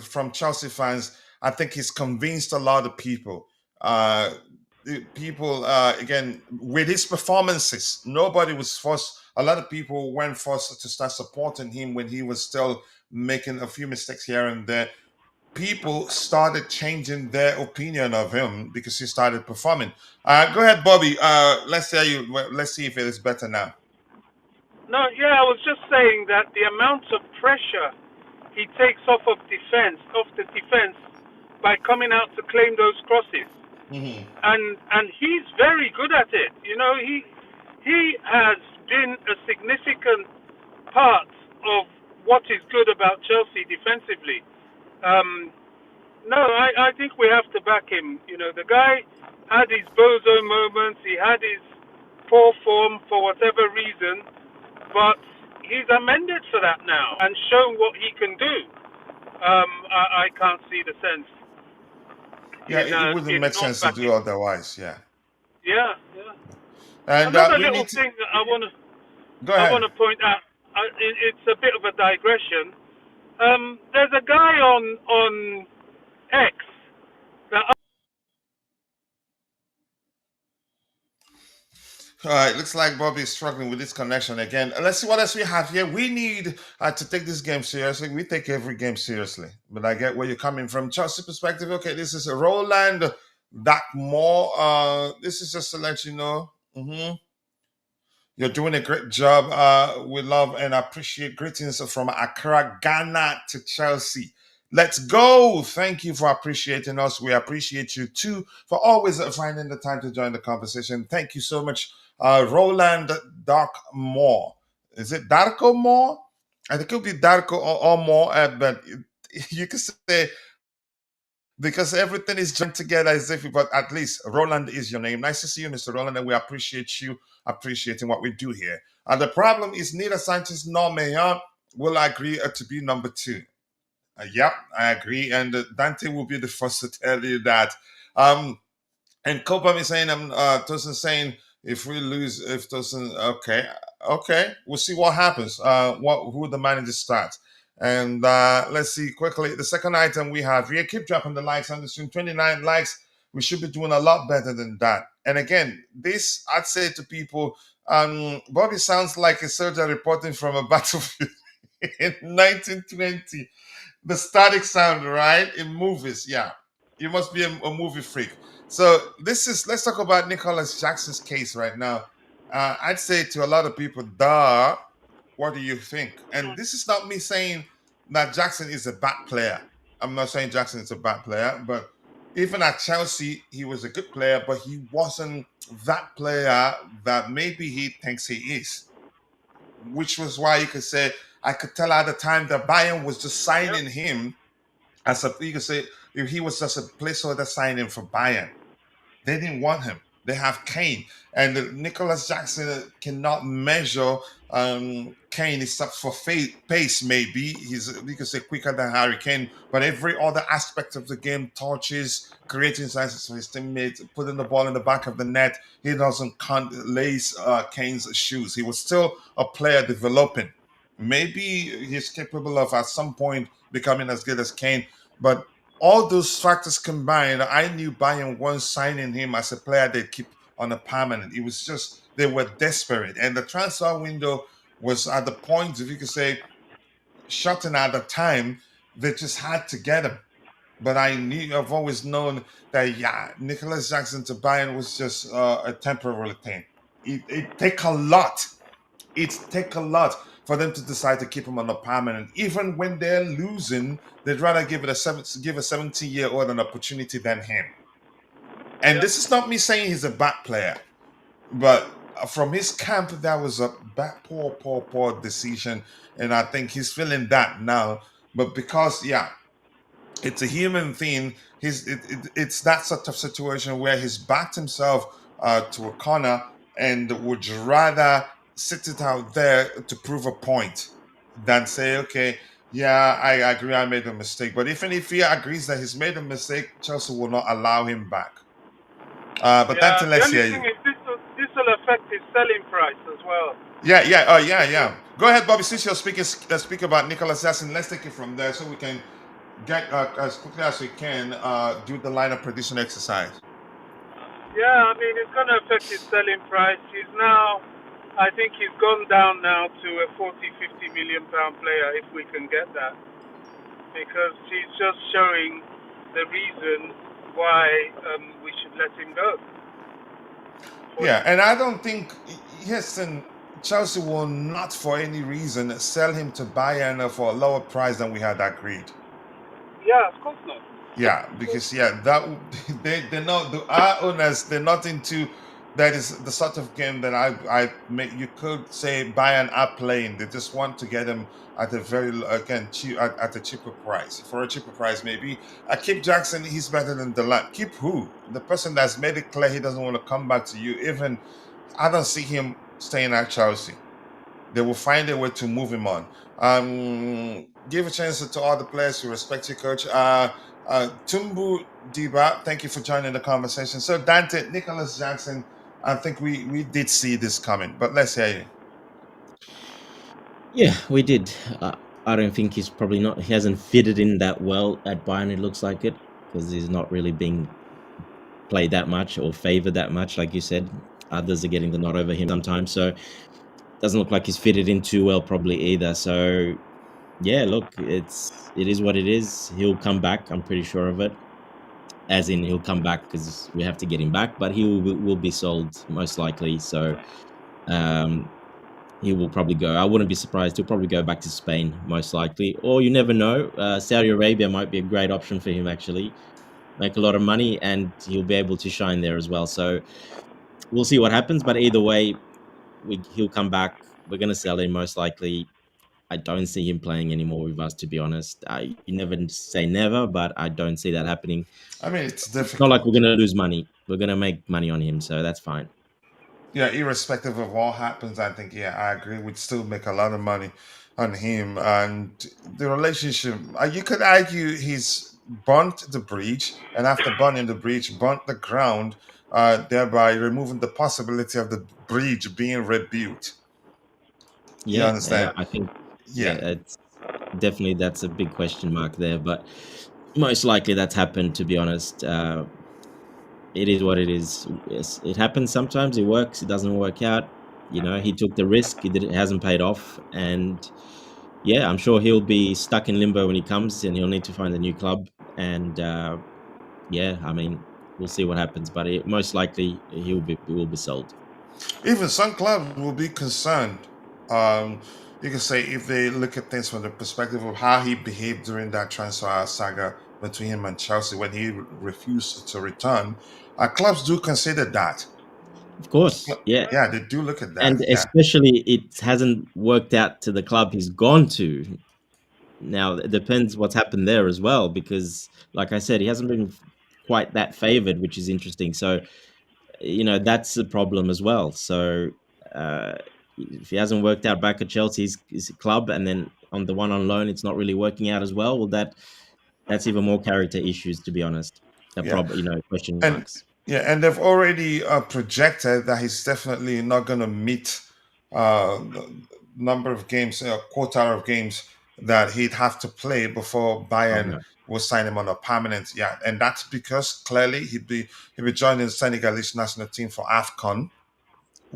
from Chelsea fans, I think he's convinced a lot of people. People again with his performances, nobody was forced. A lot of people weren't forced to start supporting him when he was still making a few mistakes here and there. People started changing their opinion of him because he started performing. Go ahead, Bobby. Let's see if it is better now. No, yeah, I was just saying that the amount of pressure he takes off the defense, by coming out to claim those crosses, Hmm. and he's very good at it. You know, he has been a significant part of what is good about Chelsea defensively. Um, no, I think we have to back him. You know, the guy had his bozo moments, he had his poor form for whatever reason, but he's amended for that now and shown what he can do. I can't see the sense Yeah, it wouldn't in make not sense to do backing. otherwise. Yeah. Yeah, yeah. And Another we little need to thing that I go want ahead. to point out. It's a bit of a digression. There's a guy on X that. All right, looks like Bobby is struggling with this connection again. Let's see what else we have here. We need to take this game seriously. We take every game seriously, but I get where you're coming from. Chelsea perspective. Okay, this is a Roland Darkmore. This is just to let you know. You're doing a great job. We love and appreciate greetings from Accra, Ghana to Chelsea. Let's go. Thank you for appreciating us. We appreciate you too for always finding the time to join the conversation. Thank you so much, Roland Darkmore. Is it Darko More? I think it could be Darko or more, but you can say because everything is joined together as if, but at least Roland is your name. Nice to see you, Mr. Roland, and we appreciate you appreciating what we do here. And the problem is neither Sanchez nor Mayon will agree to be number two. Yep, I agree. And Dante will be the first to tell you that. Um, and Copam is saying, Tosin saying, if we lose, if Tosin, okay, we'll see what happens. Who the manager starts. And let's see quickly. The second item we have here, keep dropping the likes on the stream. 29 likes. We should be doing a lot better than that. And again, this I'd say to people, Bobby sounds like a soldier reporting from a battlefield in 1920. The static sound, right? In movies, yeah. You must be a movie freak. So let's talk about Nicholas Jackson's case right now. I'd say to a lot of people, duh, what do you think? And this is not me saying that Jackson is a bad player. I'm not saying Jackson is a bad player, but even at Chelsea, he was a good player, but he wasn't that player that maybe he thinks he is. Which was why you could say I could tell at the time that Bayern was just Yep. signing him as a you could say if he was just a placeholder signing for Bayern. They didn't want him. They have Kane, and Nicholas Jackson cannot measure Kane except for pace. Maybe he's we could say quicker than Harry Kane, but every other aspect of the game, touches, creating chances for his teammates, putting the ball in the back of the net, he doesn't lace Kane's shoes. He was still a player developing. Maybe he's capable of at some point becoming as good as Kane, but all those factors combined, I knew Bayern once signing him as a player they'd keep on a permanent. It was just they were desperate, and the transfer window was at the point, if you could say, shutting at the time. They just had to get him. But I've always known that yeah, Nicholas Jackson to Bayern was just a temporary thing. It take a lot. It take a lot for them to decide to keep him on a permanent. Even when they're losing, they'd rather give a 70-year-old an opportunity than him. And Yep. this is not me saying he's a bad player, but from his camp, that was a bad, poor decision, and I think he's feeling that now. But because yeah, it's a human thing. It's that sort of situation where he's backed himself to a corner and would rather sit it out there to prove a point than say, okay, yeah, I agree, I made a mistake. But even if he agrees that he's made a mistake, Chelsea will not allow him back. But Yeah. Danton, The let's only hear thing you. is this will affect his selling price as well. Yeah. Because Go ahead, Bobby. Since you're speak about Nicholas Jackson, let's take it from there so we can get as quickly as we can do the lineup prediction exercise. yeah, I mean it's going to affect his selling price. He's now, I think he's gone down now to a 40-50 million pound player if we can get that, because he's just showing the reason why we should let him go. Yeah, and Unfortunately. I don't think yes, and Chelsea will not, for any reason, sell him to Bayern for a lower price than we had agreed. Yeah, of course not. Yeah, because they're not our owners. They're not into that. Is the sort of game that I make. You could say Bayern are playing. They just want to get them at a very again cheap at a cheaper price. For a cheaper price, maybe. Keep Jackson. He's better than Delap. Keep who? The person that's made it clear he doesn't want to come back to you. Even I don't see him staying at Chelsea. They will find a way to move him on. Give a chance to all the players who respect you, coach. Tumbu Diba, thank you for joining the conversation. So Dante, Nicholas Jackson, I think we did see this coming, but let's hear you. Yeah, we did. I don't think he's probably not. He hasn't fitted in that well at Bayern. It looks like it because he's not really being played that much or favored that much, like you said. Others are getting the nod over him sometimes, so doesn't look like he's fitted in too well probably either. So yeah, look, it is what it is. He'll come back. I'm pretty sure of it. As in, he'll come back because we have to get him back, but he will be sold most likely. So um, he will probably go. I wouldn't be surprised. He'll probably go back to Spain most likely, or you never know. Saudi Arabia might be a great option for him. Actually, make a lot of money, and he'll be able to shine there as well. So we'll see what happens. But either way, he'll come back. We're going to sell him most likely. I don't see him playing anymore with us, to be honest. You never say never, but I don't see that happening. I mean, it's It's not like we're difficult. going to lose money. We're going to make money on him, so that's fine. Yeah, irrespective of what happens, I think, yeah, I agree. We'd still make a lot of money on him. And the relationship, you could argue he's burnt the bridge, and after burning the bridge, burnt the ground, thereby removing the possibility of the bridge being rebuilt. You Yeah, understand? I think, yeah, Yeah. it's definitely that's a big question mark there, but most likely that's happened, to be honest. It is what it is. Yes, it happens sometimes. It works. It doesn't work out. He took the risk. It hasn't paid off, and yeah, I'm sure he'll be stuck in limbo when he comes, and he'll need to find a new club. And yeah, I mean, we'll see what happens, but most likely he will be sold. Even some clubs will be concerned. Um, you can say if they look at things from the perspective of how he behaved during that transfer saga between him and Chelsea when he refused to return, clubs do consider that. Of course, yeah, Yeah, they do look at that. and Yeah, especially it hasn't worked out to the club he's gone to. Now it depends what's happened there as well, because like I said, he hasn't been quite that favored, which is interesting. So that's the problem as well. So if he hasn't worked out back at Chelsea's his club, and then on the one on loan, it's not really working out as well. Well, that's even more character issues, to be honest. A yeah, problem, question and marks. yeah, and they've already projected that he's definitely not going to meet the number of games, quota of games that he'd have to play before Oh Bayern no, will sign him on a permanent. Yeah, and that's because clearly he'd be joining the Senegalese national team for AFCON,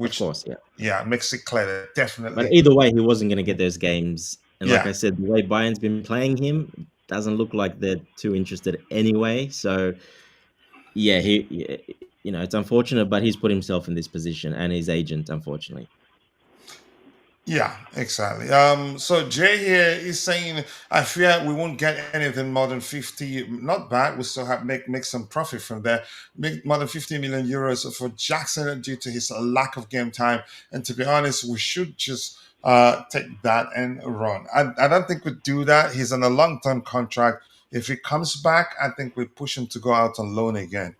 of which course, yeah. yeah makes it clear that But definitely either way, he wasn't going to get those games. And like yeah. I said, the way Bayern's been playing him doesn't look like they're too interested anyway. So yeah, it's unfortunate, but he's put himself in this position and his agent, unfortunately. Yeah, exactly. So Jay here is saying, I fear we won't get anything more than 50. Not bad. We still have make some profit from there. Make more than 50 million euros for Jackson due to his lack of game time. And to be honest, we should just take that and run. I don't think we do that. He's on a long-term contract. If he comes back, I think we push him to go out on loan again.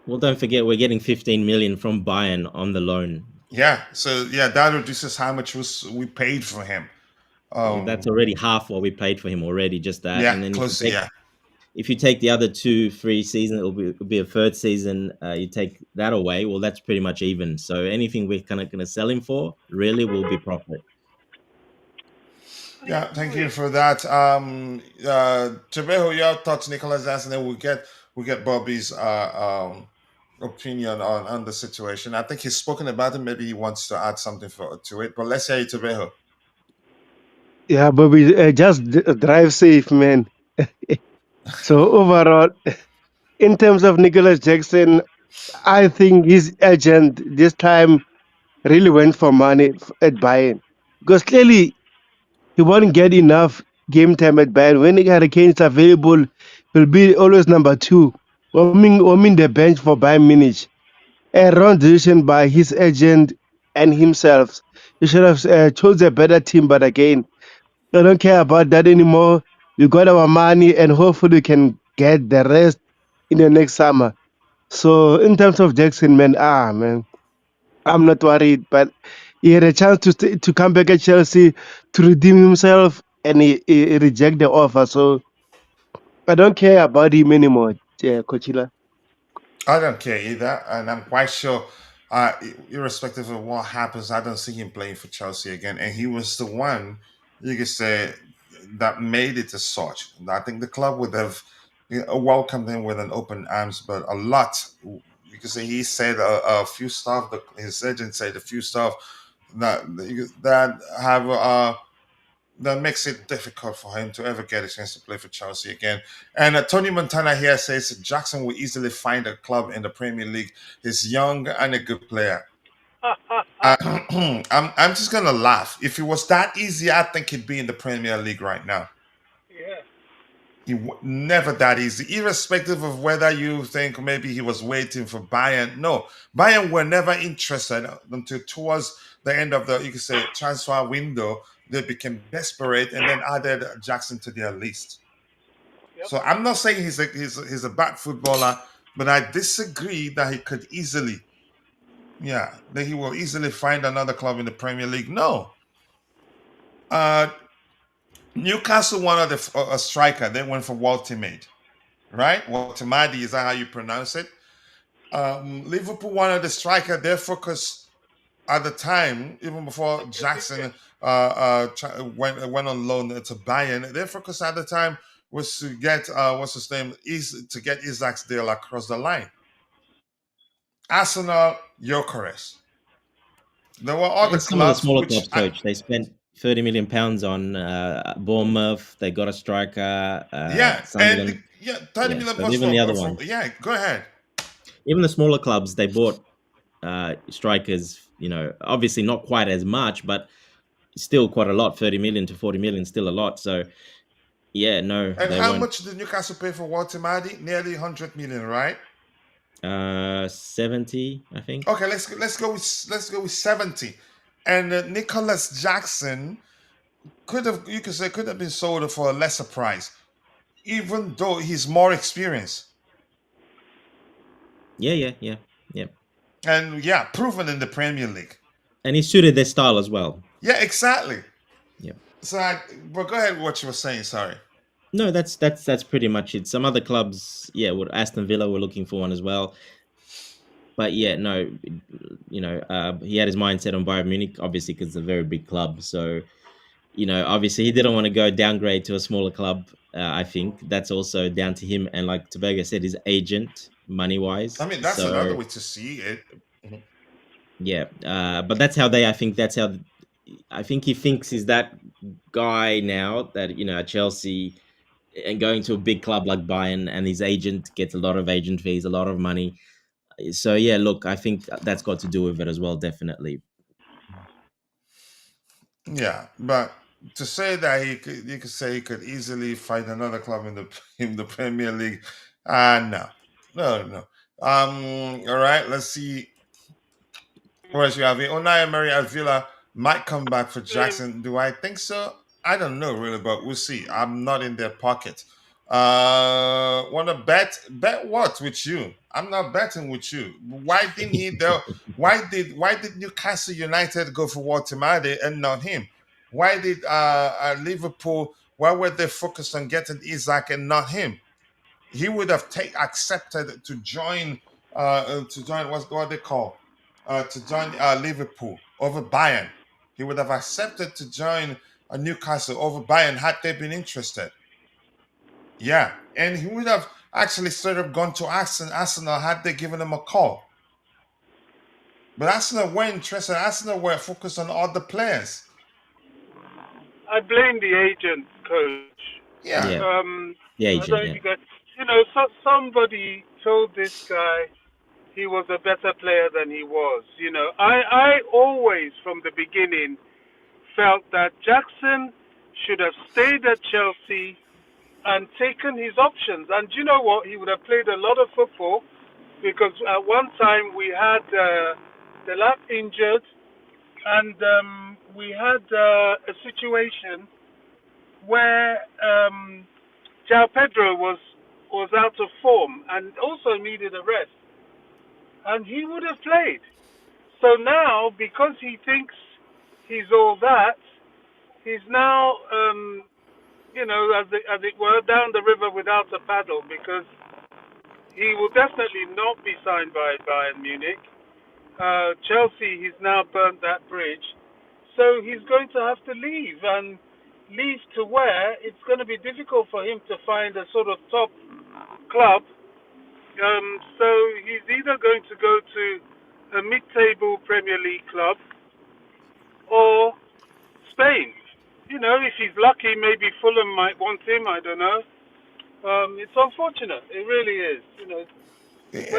Well, don't forget we're getting 15 million from Bayern on the loan. Yeah. So yeah, that reduces how much we paid for him. That's Um, already half what we paid for him already, just that. yeah, And then close to yeah. if you take the other 2-3 seasons, it'll be a third season. You take that away, well, that's pretty much even. So anything we're kind of going to sell him for really will be profit. Yeah, thank you for that. Trebejo, your thoughts, Nicholas Jackson, and then we'll get Bobby's opinion on the situation. I think he's spoken about it. Maybe he wants to add something to it. But let's hear it, Trebejo. Yeah, Bobby, just drive safe, man. So overall, in terms of Nicholas Jackson, I think his agent this time really went for money at Bayern, because clearly he won't get enough game time at Bayern. When Harry Kane is available, he'll be always number two, warming the bench for Bayern Munich. A wrong decision by his agent and himself. He should have chose a better team, but again, I don't care about that anymore. We got our money, and hopefully we can get the rest in the next summer. So in terms of Jackson, man, I'm not worried. But he had a chance to come back at Chelsea to redeem himself, and he reject the offer. So I don't care about him anymore, Coachella. I don't care either, and I'm quite sure, irrespective of what happens, I don't see him playing for Chelsea again. And he was the one, you could say, that made it as such. I think the club would have welcomed him with an open arms, but a lot, you could say, he said a few stuff. His agent said a few stuff that that have. That makes it difficult for him to ever get a chance to play for Chelsea again. And Tony Montana here says Jackson will easily find a club in the Premier League. He's young and a good player. I'm just gonna laugh. If it was that easy, I think he'd be in the Premier League right now. Yeah. Never that easy, irrespective of whether you think maybe he was waiting for Bayern. No, Bayern were never interested until towards the end of the, you could say, transfer window. They became desperate and then added Jackson to their list. Yep. So I'm not saying he's a bad footballer, but I disagree that he could easily, that he will easily find another club in the Premier League. No, Newcastle wanted a striker. They went for Waltimate, right? Waltimadi, is that how you pronounce it? Liverpool wanted a striker. Their focus at the time, even before Jackson went on loan to Bayern, their focus at the time was to get what's his name, to get Isaac Dale across the line. Arsenal, Gyökeres. There were other And some of the clubs smaller which clubs, coach, they spent £30 million on Bournemouth. They got a striker. Sunderland. 30 Yeah, million but plus even the other ones, go ahead. even the smaller clubs, they bought strikers. Obviously not quite as much, but still quite a lot. 30 million to 40 million, still a lot. So yeah, no, And they how weren't. much did Newcastle pay for Walter Mardi? Nearly 100 million, right? 70, I think. Okay, let's go with 70. And Nicholas Jackson could have been sold for a lesser price, even though he's more experienced Yeah. and proven in the Premier League. And he suited their style as well. Yeah, exactly. Yeah. So, but go ahead with what you were saying. Sorry. No, that's pretty much it. Some other clubs, Aston Villa were looking for one as well. But he had his mindset on Bayern Munich, obviously, because it's a very big club. So, obviously he didn't want to go downgrade to a smaller club. I think that's also down to him. And like Tobago said, his agent, money-wise. I mean, that's another way to see it. Yeah. But I think he thinks he's that guy now that, at Chelsea and going to a big club like Bayern, and his agent gets a lot of agent fees, a lot of money. So yeah, look, I think that's got to do with it as well, definitely. Yeah, but to say that you could say he could easily find another club in the Premier League, no. All right, let's see. Whereas you have Unai Emery at Villa might come back for Jackson. Do I think so? I don't know really, but we'll see. I'm not in their pocket. Want to bet what with you? I'm not betting with you. Why didn't he though? Why did Newcastle United go for Walter Made and not him? Why did Liverpool? Why were they focused on getting Isaac and not him? He would have accepted to join what they call to join Liverpool over Bayern. He would have accepted to join Newcastle over Bayern had they been interested. Yeah, and he would have actually straight up gone to Arsenal had they given him a call. But Arsenal weren't interested. Arsenal were focused on other players. I blame the agent, coach. Yeah. The agent, I don't think somebody told this guy he was a better player than he was. You know, I always, from the beginning, felt that Jackson should have stayed at Chelsea and taken his options. And you know what? He would have played a lot of football because at one time we had Delap injured, and we had a situation where Joao Pedro was out of form and also needed a rest, and he would have played. So now, because he thinks he's all that, he's now, as it were, down the river without a paddle, because he will definitely not be signed by Bayern Munich. Chelsea, he's now burnt that bridge. So he's going to have to leave, and leave to where it's going to be difficult for him to find a sort of top club. So he's either going to go to a mid-table Premier League club or Spain. You know, if he's lucky, maybe Fulham might want him. I don't know. It's unfortunate. It really is. You know,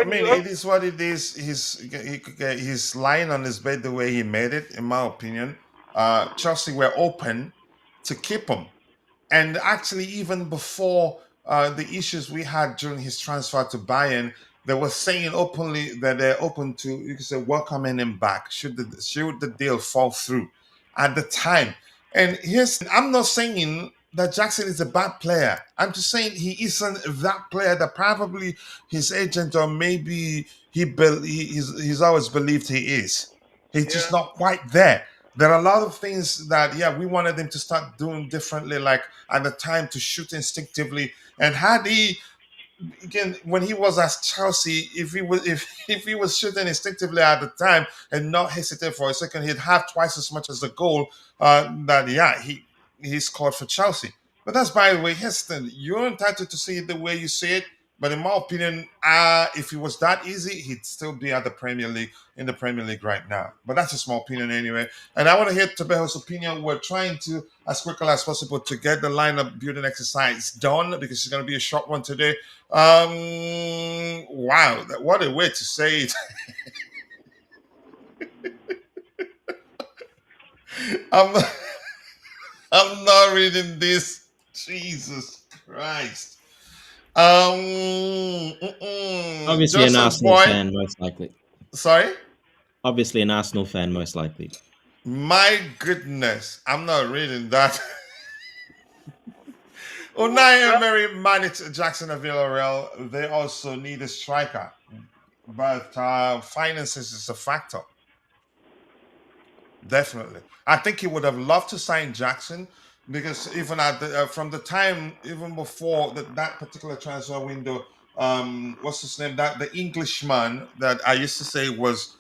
I mean, it is what it is. He's lying on his bed the way he made it, in my opinion. Chelsea were open to keep him. And actually, even before the issues we had during his transfer to Bayern, they were saying openly that they're open to, you could say, welcoming him back should the deal fall through at the time. And I'm not saying that Jackson is a bad player. I'm just saying he isn't that player that probably his agent or maybe he's always believed he is. He's just not quite there. There are a lot of things that, we wanted him to start doing differently, like at the time to shoot instinctively. And had he, again, when he was at Chelsea, if he was shooting instinctively at the time and not hesitate for a second, he'd have twice as much as the goal he scored for Chelsea. But that's, by the way, Heston, you're entitled to see it the way you see it. But in my opinion, if it was that easy, he'd still be at the Premier League, in the Premier League right now. But that's a small opinion anyway. And I want to hear Tabejo's opinion. We're trying to, as quickly as possible, to get the lineup building exercise done because it's going to be a short one today. Wow, what a way to say it. I'm not reading this. Jesus Christ. Obviously, an Arsenal fan, most likely. Sorry? Obviously, an Arsenal fan, most likely. My goodness, I'm not reading that. Unai Emery managed Jackson of Villarreal. They also need a striker, but finances is a factor. Definitely, I think he would have loved to sign Jackson because even at from the time, even before that particular transfer window, what's his name? That the Englishman that I used to say was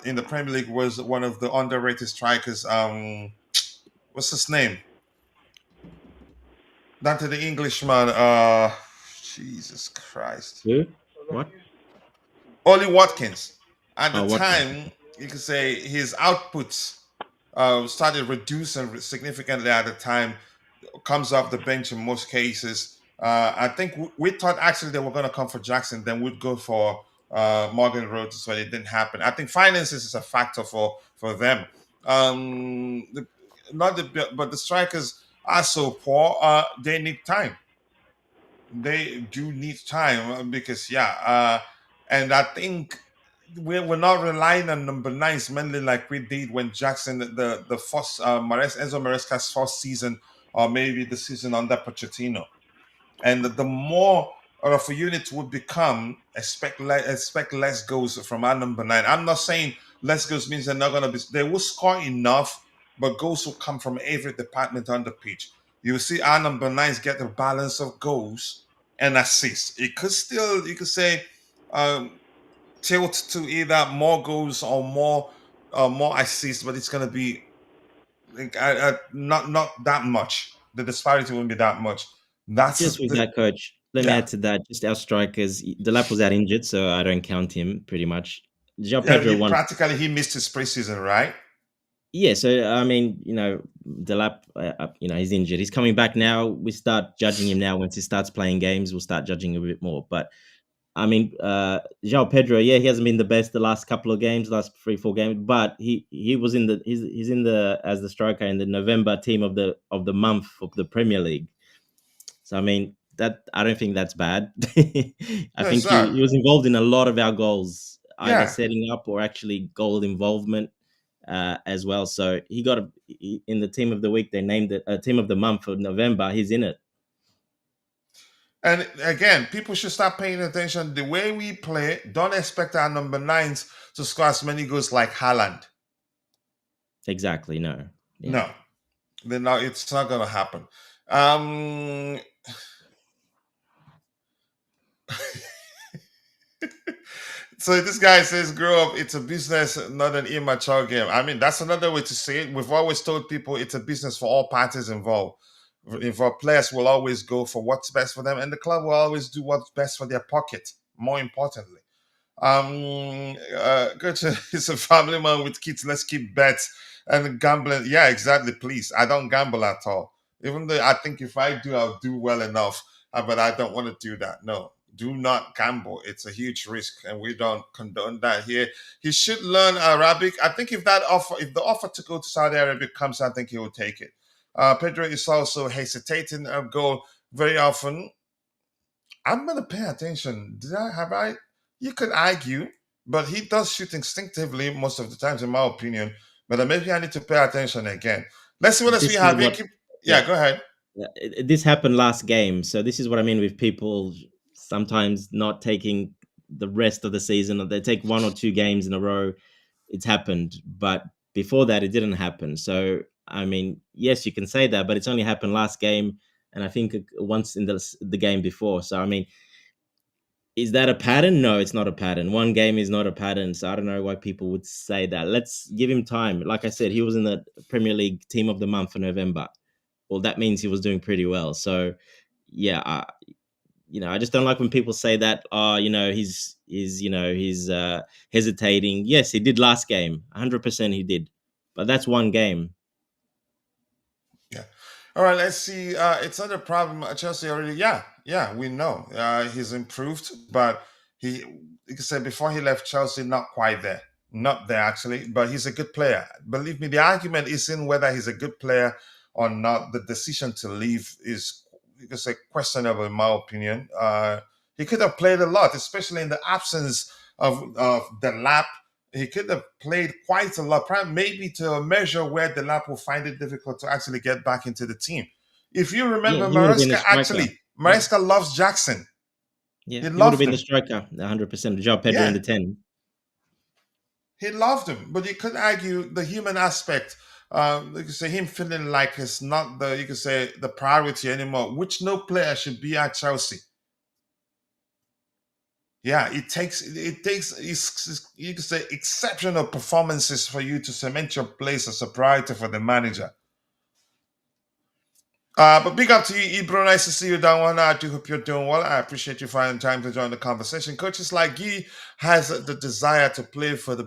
in the Premier League was one of the underrated strikers. What's his name? Dante the Englishman. Jesus Christ. Who? What? Ollie Watkins. At the Watkins. time, you could say his outputs started reducing significantly at the time. Comes off the bench in most cases. I think we thought actually they were going to come for Jackson, then we'd go for Morgan Rhodes, but it didn't happen. I think finances is a factor for them. But the strikers are so poor. They need time. They do need time because and I think we're not relying on number 9s mainly like we did when Jackson the first Enzo Maresca's first season or maybe the season under Pochettino. And the more of a unit would become, expect less goals from our number 9. I'm not saying less goals means they're not going to be. They will score enough, but goals will come from every department on the pitch. You will see our number 9s get a balance of goals and assists. It could still, you could say, tilt to either more goals or more assists, but it's going to be not that much. The disparity won't be that much. That's just with that, coach. Let me add to that. Just our strikers. Delap was out injured, so I don't count him pretty much. Joao Pedro practically he missed his preseason, right? Yeah, so I mean, Delap, he's injured. He's coming back now. We start judging him now. Once he starts playing games, we'll start judging him a bit more. But I mean, Joao Pedro, yeah, he hasn't been the best the last couple of games, last 3-4 games, but he was in the he's in the as the striker in the November team of the month of the Premier League. So I mean that I don't think that's bad. I No, it's think not. he was involved in a lot of our goals, either Yeah. setting up or actually goal involvement as well. So he got in the team of the week. They named it team of the month for November. He's in it. And again, people should start paying attention. The way we play, don't expect our number nines to score as many goals like Haaland. Exactly. No. Yeah. No. Then now it's not gonna happen. Um So this guy says, grow up, it's a business, not an immature game. I mean, that's another way to say it. We've always told people it's a business for all parties involved. Players will always go for what's best for them, and the club will always do what's best for their pocket, more importantly. Good. He's a family man with kids. Let's keep bets and gambling. Yeah, exactly. Please, I don't gamble at all. Even though I think if I do, I'll do well enough. But I don't want to do that. No, do not gamble. It's a huge risk, and we don't condone that here. He should learn Arabic. I think if the offer to go to Saudi Arabia comes, I think he will take it. Pedro is also hesitating a goal very often. I'm gonna pay attention. Have I? You could argue, but he does shoot instinctively most of the times, in my opinion. But maybe I need to pay attention again. Let's see what else we This is have here. what. Yeah, Yeah. go ahead. This happened last game, so this is what I mean with people sometimes not taking the rest of the season. Or they take 1 or 2 games in a row. It's happened, but before that, it didn't happen. So I mean, yes, you can say that, but it's only happened last game, and I think once in the game before. So I mean, is that a pattern? No, it's not a pattern. One game is not a pattern. So I don't know why people would say that. Let's give him time. Like I said, he was in the Premier League Team of the Month for November. Well, that means he was doing pretty well. So, yeah, I just don't like when people say that. Oh, he's hesitating. Yes, he did last game. 100% he did, but that's one game. Yeah. All right, let's see. It's not a problem. Chelsea already, yeah, we know. He's improved, but like I said, before he left Chelsea, not quite there. Not there, actually, but he's a good player. Believe me, the argument isn't whether he's a good player or not. The decision to leave is, you could say, questionable, in my opinion. He could have played a lot, especially in the absence of Delap. He could have played quite a lot, maybe to a measure where Delap will find it difficult to actually get back into the team. If you Yeah, remember, he would have been a Maresca striker. Maresca loves Jackson. Yeah, He he would have loved been the him. striker, 100%. Joao Pedro in Yeah, the 10. he loved him. But you could argue the human aspect. You could say him feeling like it's not the priority anymore, which no player should be at Chelsea. Yeah, you could say exceptional performances for you to cement your place as a priority for the manager. But big up to you, Ibro. Nice to see you down one. I do hope you're doing well. I appreciate you finding time to join the conversation. Coaches like you has the desire to play for the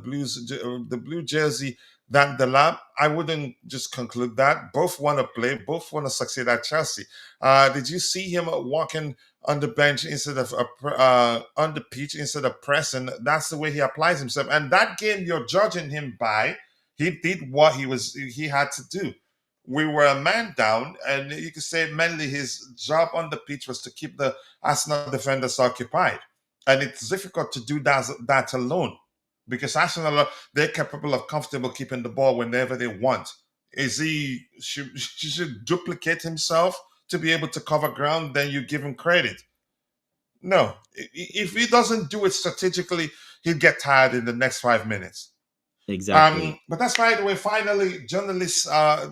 the blue jersey than the lab. I wouldn't just conclude that. Both want to play. Both want to succeed at Chelsea. Did you see him walking on the bench instead of on the pitch instead of pressing? That's the way he applies himself. And that game you're judging him by, he did what he had to do. We were a man down, and you could say mainly his job on the pitch was to keep the Arsenal defenders occupied. And it's difficult to do that alone because Arsenal, they're capable of comfortable keeping the ball whenever they want. Should duplicate himself to be able to cover ground? Then you give him credit. No, if he doesn't do it strategically, he'll get tired in the next 5 minutes. Exactly. But that's by the way. Finally, journalists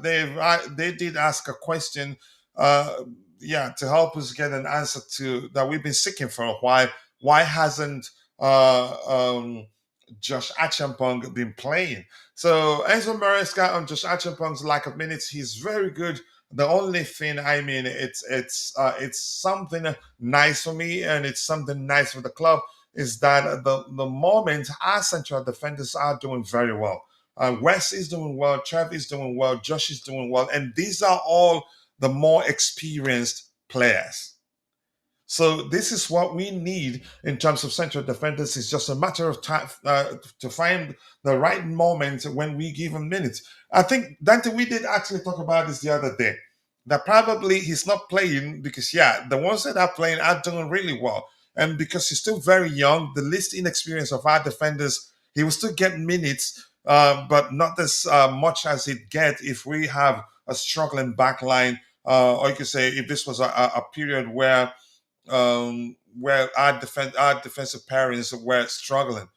they did ask a question, to help us get an answer to that we've been seeking for a while. Why hasn't Josh Achampong been playing? So Enzo Maresca on Josh Achampong's lack of minutes, he's very good. The only thing, I mean, it's something nice for me, and it's something nice for the club is that the moment our central defenders are doing very well. Wes is doing well, Trev is doing well, Josh is doing well, and these are all the more experienced players. So this is what we need in terms of central defenders. It's just a matter of time to find the right moment when we give him minutes. I think, Dante, we did actually talk about this the other day. That probably he's not playing because, yeah, the ones that are playing are doing really well. And because he's still very young, the least inexperience of our defenders, he will still get minutes, but not as much as he'd get if we have a struggling back line. Or you could say if this was a period where our defensive pairings were struggling.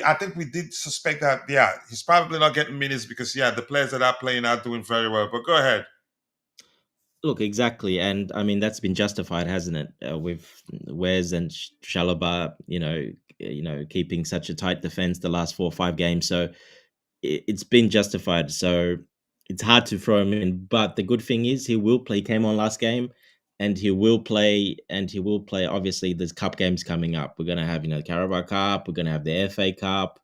I think we did suspect that, yeah, he's probably not getting minutes because, yeah, the players that are playing are doing very well. But go ahead. Look, exactly, and I mean that's been justified, hasn't it? With Wes and Shalaba, keeping such a tight defense the last 4 or 5 games, so it's been justified. So it's hard to throw him in, but the good thing is he will play. He came on last game, and he will play. And he will play. Obviously, there's cup games coming up. We're gonna have the Carabao Cup. We're gonna have the FA Cup.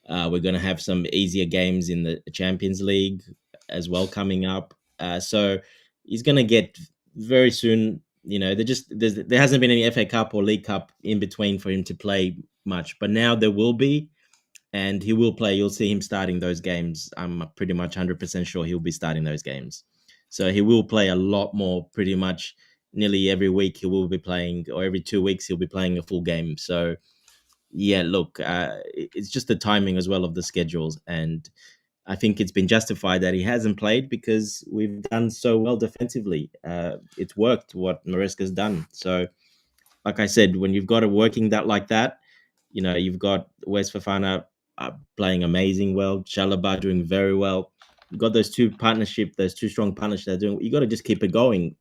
We're going to have some easier games in the Champions League as well coming up. So he's going to get very soon. There hasn't been any FA Cup or League Cup in between for him to play much, but now there will be, and he will play. You'll see him starting those games. I'm pretty much 100% sure he'll be starting those games. So he will play a lot more. Pretty much nearly every week he will be playing, or every 2 weeks he'll be playing a full game. So yeah, look, it's just the timing as well of the schedules, and I think it's been justified that he hasn't played because we've done so well defensively. It's worked what Maresca's done. So, like I said, when you've got a working that like that, you've got West Fafana playing amazing well, Chalobah doing very well. You've got those two strong partnerships they're doing. You got to just keep it going.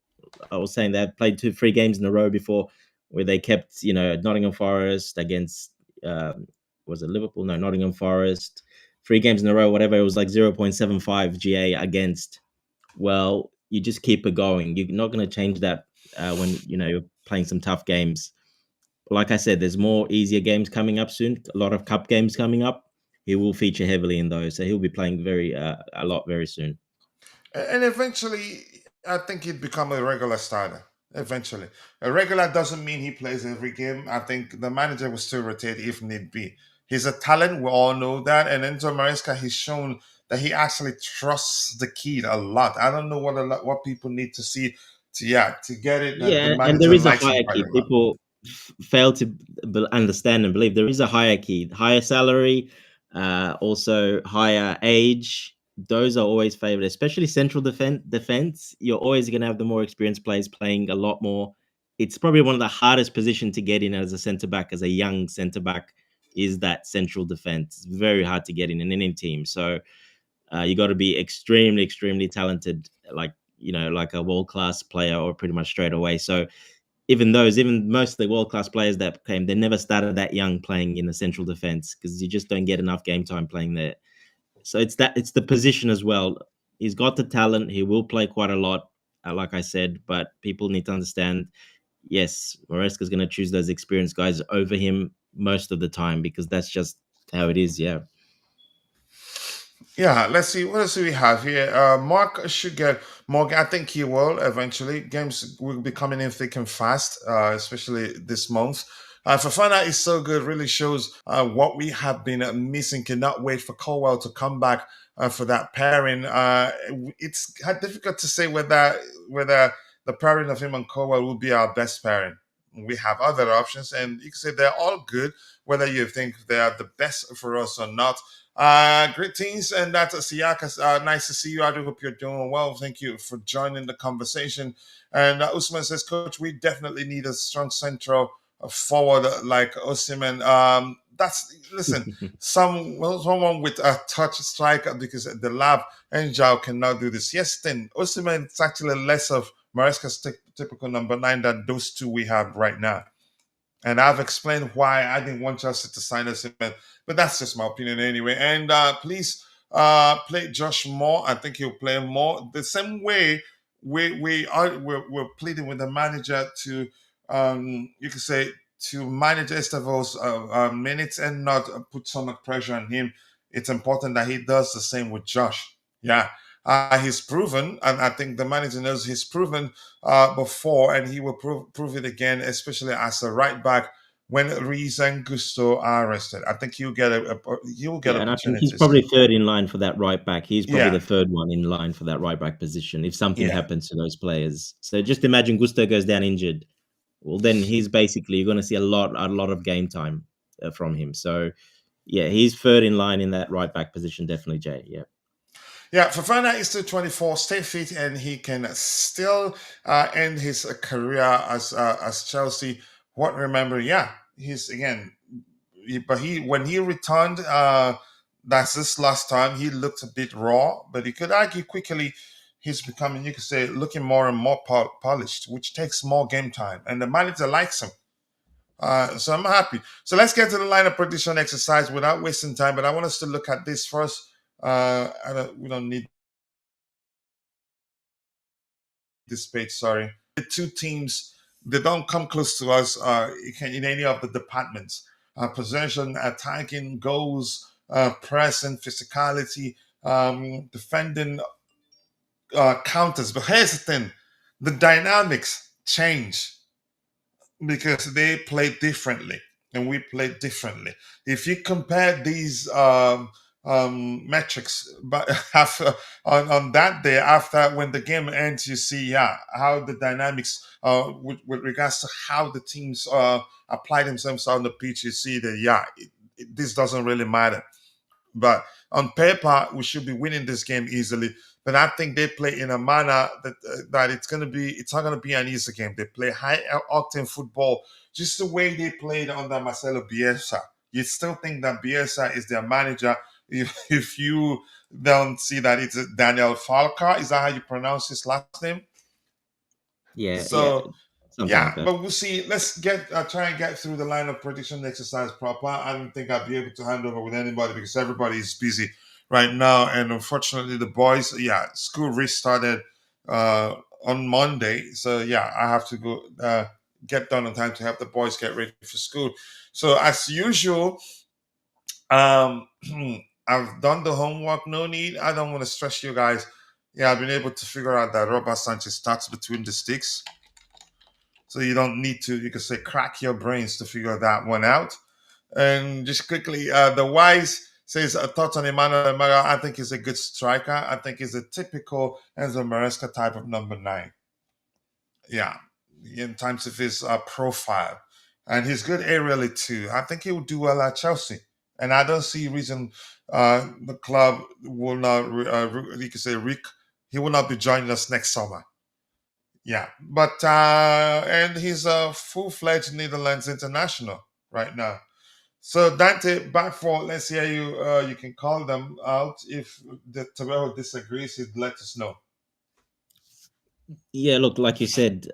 I was saying they played 2-3 games in a row before where they kept, Nottingham Forest against, was it Liverpool? No, Nottingham Forest. 3 games in a row, whatever. It was like 0.75 GA against. Well, you just keep it going. You're not going to change that when, you're playing some tough games. Like I said, there's more easier games coming up soon. A lot of cup games coming up. He will feature heavily in those. So he'll be playing a lot very soon. And eventually, I think he'd become a regular starter. Eventually, a regular doesn't mean he plays every game. I think the manager will still rotate if need be. He's a talent. We all know that. And Enzo Maresca, he's shown that he actually trusts the kid a lot. I don't know what people need to see to get it. The Yeah, and there manager is a likes him quite hierarchy. a lot. People fail to understand and believe there is a hierarchy. Higher salary, also higher age. Those are always favored, especially central defense. You're always going to have the more experienced players playing a lot more. It's probably one of the hardest positions to get in as a centre back, as a young centre back, is that central defense. It's very hard to get in any team. So you got to be extremely, extremely talented, like a world class player, or pretty much straight away. So even most of the world class players that came, they never started that young playing in the central defense because you just don't get enough game time playing there. So it's the position as well. He's got the talent. He will play quite a lot, like I said, but people need to understand. Yes, Maresca is going to choose those experienced guys over him most of the time because that's just how it is. Yeah. Yeah, let's see. What else do we have here? Mark should get more. I think he will eventually. Games will be coming in thick and fast, especially this month. Fafana is so good, really shows what we have been missing. Cannot wait for Colwell to come back for that pairing. It's difficult to say whether the pairing of him and Colwell will be our best pairing. We have other options, and you can say they're all good, whether you think they are the best for us or not. Greetings, and that's Siaka. Nice to see you. I do hope you're doing well. Thank you for joining the conversation. And Usman says, Coach, we definitely need a strong central forward like Osimhen. Listen, someone with a touch striker because the lab and Joao cannot do this. Yes, then Osimhen is actually less of Maresca's typical number 9 than those two we have right now. And I've explained why I didn't want Chelsea to sign us, but that's just my opinion anyway. And please play Josh Moore. I think he'll play more. The same way we're pleading with the manager to you could say to manage Estevo's minutes and not put so much pressure on him. It's important that he does the same with Josh. Yeah. He's proven, and I think the manager knows he's proven before, and he will prove it again, especially as a right back when Reese and Gusto are arrested. I think he'll get Yeah, and I think he's opportunities. probably third in line for that right back. He's probably Yeah, the third one in line for that right back position if something yeah. happens to those players. So just imagine Gusto goes down injured. Well, then he's basically you're going to see a lot of game time from him. So yeah, he's third in line in that right back position, definitely. Jay, yeah. Yeah, Fofana is still 24, stay fit, and he can still end his career as Chelsea. What remember? Yeah, he's again, but he when he returned, that's this last time he looked a bit raw, but you could argue quickly he's becoming, you could say, looking more and more polished, which takes more game time, and the manager likes him. So I'm happy. So let's get to the lineup prediction exercise without wasting time. But I want us to look at this first. We don't need this page. Sorry, the two teams they don't come close to us in any of the departments. Possession, attacking, goals, pressing, physicality, defending, counters. But here's the thing: the dynamics change because they play differently and we play differently. If you compare these metrics, but after on that day after when the game ends, you see how the dynamics with regards to how the teams apply themselves on the pitch. You see that this doesn't really matter. But on paper, we should be winning this game easily. But I think they play in a manner that it's not gonna be an easy game. They play high octane football, just the way they played under Marcelo Bielsa. You still think that Bielsa is their manager if you don't see that it's Daniel Falca. Is that how you pronounce his last name? Yeah, So something like yeah, that. but we'll see. Let's try and get through the line of prediction exercise proper. I don't think I'll be able to hand over with anybody because everybody is busy right now. And unfortunately, the boys, school restarted on Monday. So yeah, I have to go get done on time to help the boys get ready for school. So as usual, um, I've done the homework. No need. I don't want to stress you guys. Yeah, I've been able to figure out that Robert Sanchez starts between the sticks. So you don't need to, you can say, crack your brains to figure that one out. And just quickly, the Wise says, thoughts on Emmanuel Mara. I think he's a good striker. I think he's a typical Enzo Maresca type of number 9. Yeah, in terms of his profile. And he's good aerially too. I think he will do well at Chelsea. And I don't see reason the club will not, you could say, Rick, he will not be joining us next summer. Yeah, but and he's a full-fledged Netherlands international right now. So Dante, back for let's hear you. You can call them out if the Terrell disagrees. He'd let us know. Yeah, look, like you said,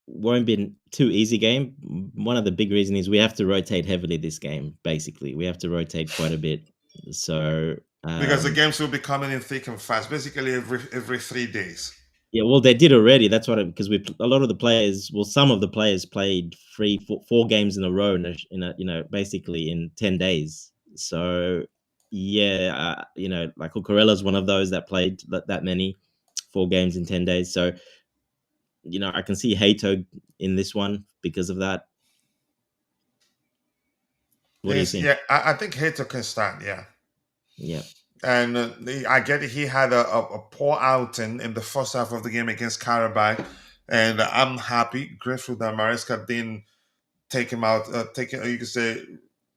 won't be a too easy game. One of the big reasons is we have to rotate heavily this game. Basically, we have to rotate quite a bit. So Because the games will be coming in thick and fast, basically every 3 days. yeah, well, they did already. That's what because a lot of the players, well, some of the players played four games in a row basically in 10 days. So yeah, like Cucurella's one of those that played that many 4 games in 10 days. So I can see Hato in this one because of that. What do you think? Yeah, I think Hater can stand. Yeah. Yeah. And I get it. He had a poor outing in the first half of the game against Karabakh, and I'm happy, grateful that Maresca didn't take him out. You could say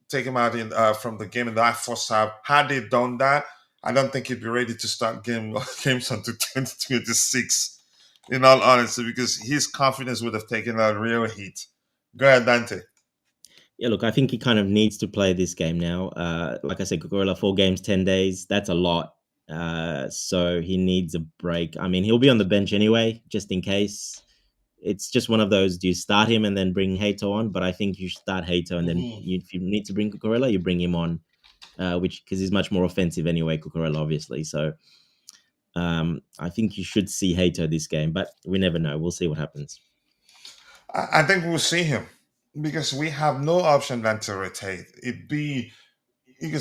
take him out from the game in that first half. Had they done that, I don't think he'd be ready to start games until 2026. In all honesty, because his confidence would have taken a real hit. Go ahead, Dante. Yeah, look, I think he kind of needs to play this game now. Like I said, Cucurella, 4 games, 10 days. That's a lot. So he needs a break. I mean, he'll be on the bench anyway, just in case. It's just one of those, do you start him and then bring Hato on? But I think you should start Hato and then if you need to bring Cucurella, you bring him on, because he's much more offensive anyway, Cucurella, obviously. So I think you should see Hato this game, but we never know. We'll see what happens. I think we'll see him because we have no option than to rotate. you can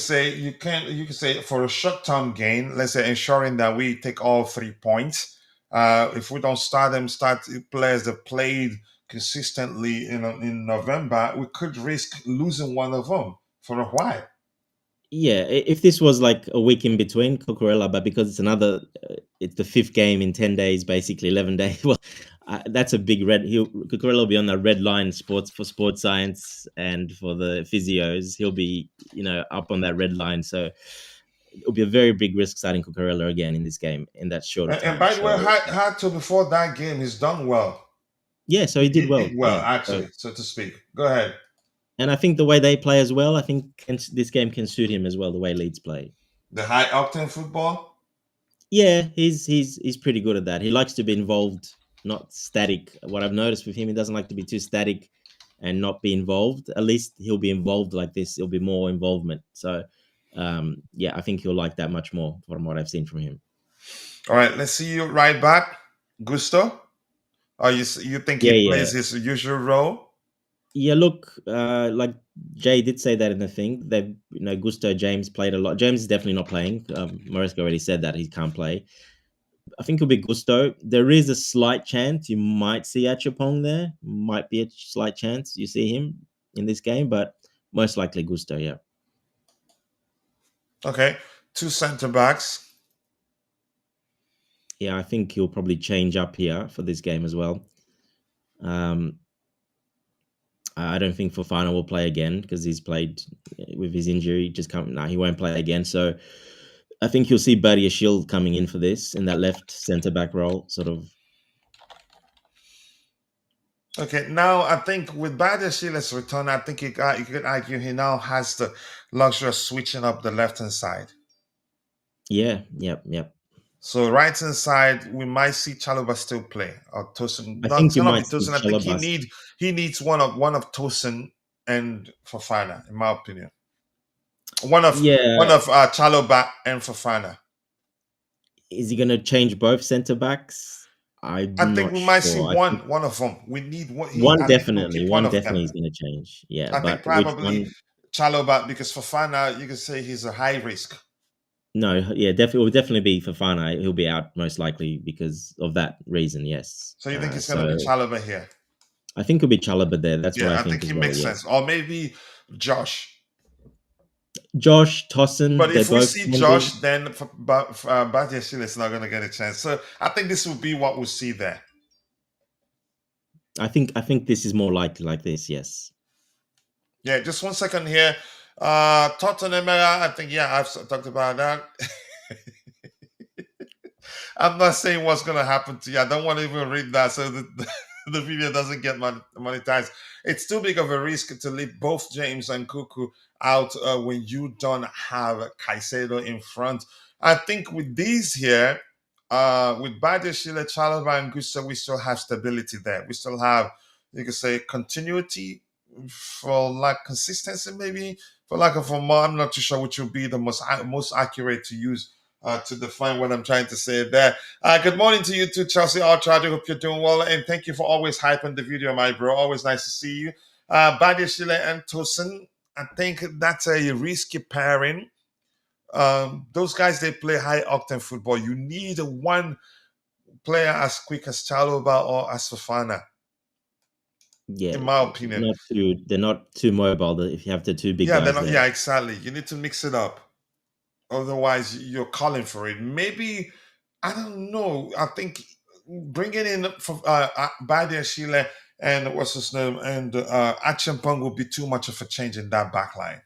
say for a short-term gain, let's say ensuring that we take all 3 points. If we don't start players that played consistently in November, we could risk losing one of them for a while. Yeah, if this was like a week in between Cucurella, but because it's the 5th game in 10 days, basically 11 days. Well, that's a big red. Cucurella will be on the red line for sports science and for the physios. He'll be, up on that red line. So it'll be a very big risk starting Cucurella again in this game in that short And time. by the way, Hato before that game, he's done well. Yeah, so he did He well. did well, yeah, actually, so to speak. Go ahead. And I think the way they play as well, I think this game can suit him as well, the way Leeds play. The high octane football? Yeah, he's pretty good at that. He likes to be involved, not static. What I've noticed with him, he doesn't like to be too static and not be involved. At least he'll be involved like this. There'll be more involvement. So, I think he'll like that much more from what I've seen from him. All right, let's see you right back, Gusto. Or you think he plays his usual role? Yeah, look, like Jay did say that in the thing. They, Gusto, James played a lot. James is definitely not playing. Maresca already said that he can't play. I think it'll be Gusto. There is a slight chance you might see Achapong there. Might be a slight chance you see him in this game, but most likely Gusto, yeah. Okay, 2 centre backs. Yeah, I think he'll probably change up here for this game as well. I don't think Fofana will play again because he's played with his injury. He won't play again. So I think you'll see Dario Essugo coming in for this in that left centre back role, sort of. Okay, now I think with Dario Essugo's return, I think you could argue he now has the luxury of switching up the left hand side. Yeah, yep. So right hand side, we might see Chalobah still play or Tosin. I think you might see Tosin. I think Chalobah. he needs one of Tosin and Fofana, in my opinion. One of Chalobah and Fofana. Is he going to change both centre backs? I think we might see one of them. We need one. One definitely is going to change. Yeah, I think probably Chalobah, because Fofana, you could say he's a high risk. No, yeah, it will definitely be Fofana. He'll be out most likely because of that reason. Yes. So you think it's going to be Chalobah here? I think it'll be Chalobah there. That's what I think. I think he makes sense, or maybe Josh, Tosin. But if we see Josh, then Dario Essugo is not going to get a chance. So I think this will be what we'll see there. I think this is more likely like this. Yes. Yeah, just 1 second here. Tottenham, I think, I've talked about that. I'm not saying what's going to happen to you. I don't want to even read that so the video doesn't get monetized. It's too big of a risk to leave both James and Cuckoo out when you don't have CAICEDO in front. I think with these here, with Dario Essugo, Chalobah, and Gusto, we still have stability there. We still have, you could say, continuity for lack consistency, maybe. For lack of a more, I'm not too sure which will be the most accurate to use to define what I'm trying to say there. Good morning to you too, Chelsea Ultra. I hope you're doing well, and thank you for always hyping the video, my bro. Always nice to see you. Dario Essugo and Tosin, I think that's a risky pairing. Those guys, they play high octane football. You need one player as quick as Chalobah or as Fofana. Yeah, in my opinion, they're not too mobile. If you have the two big guys, they're not. Yeah, exactly. You need to mix it up. Otherwise, you're calling for it. Maybe, I don't know. I think bringing in Dario Essugo and what's his name and Achapong will be too much of a change in that backline.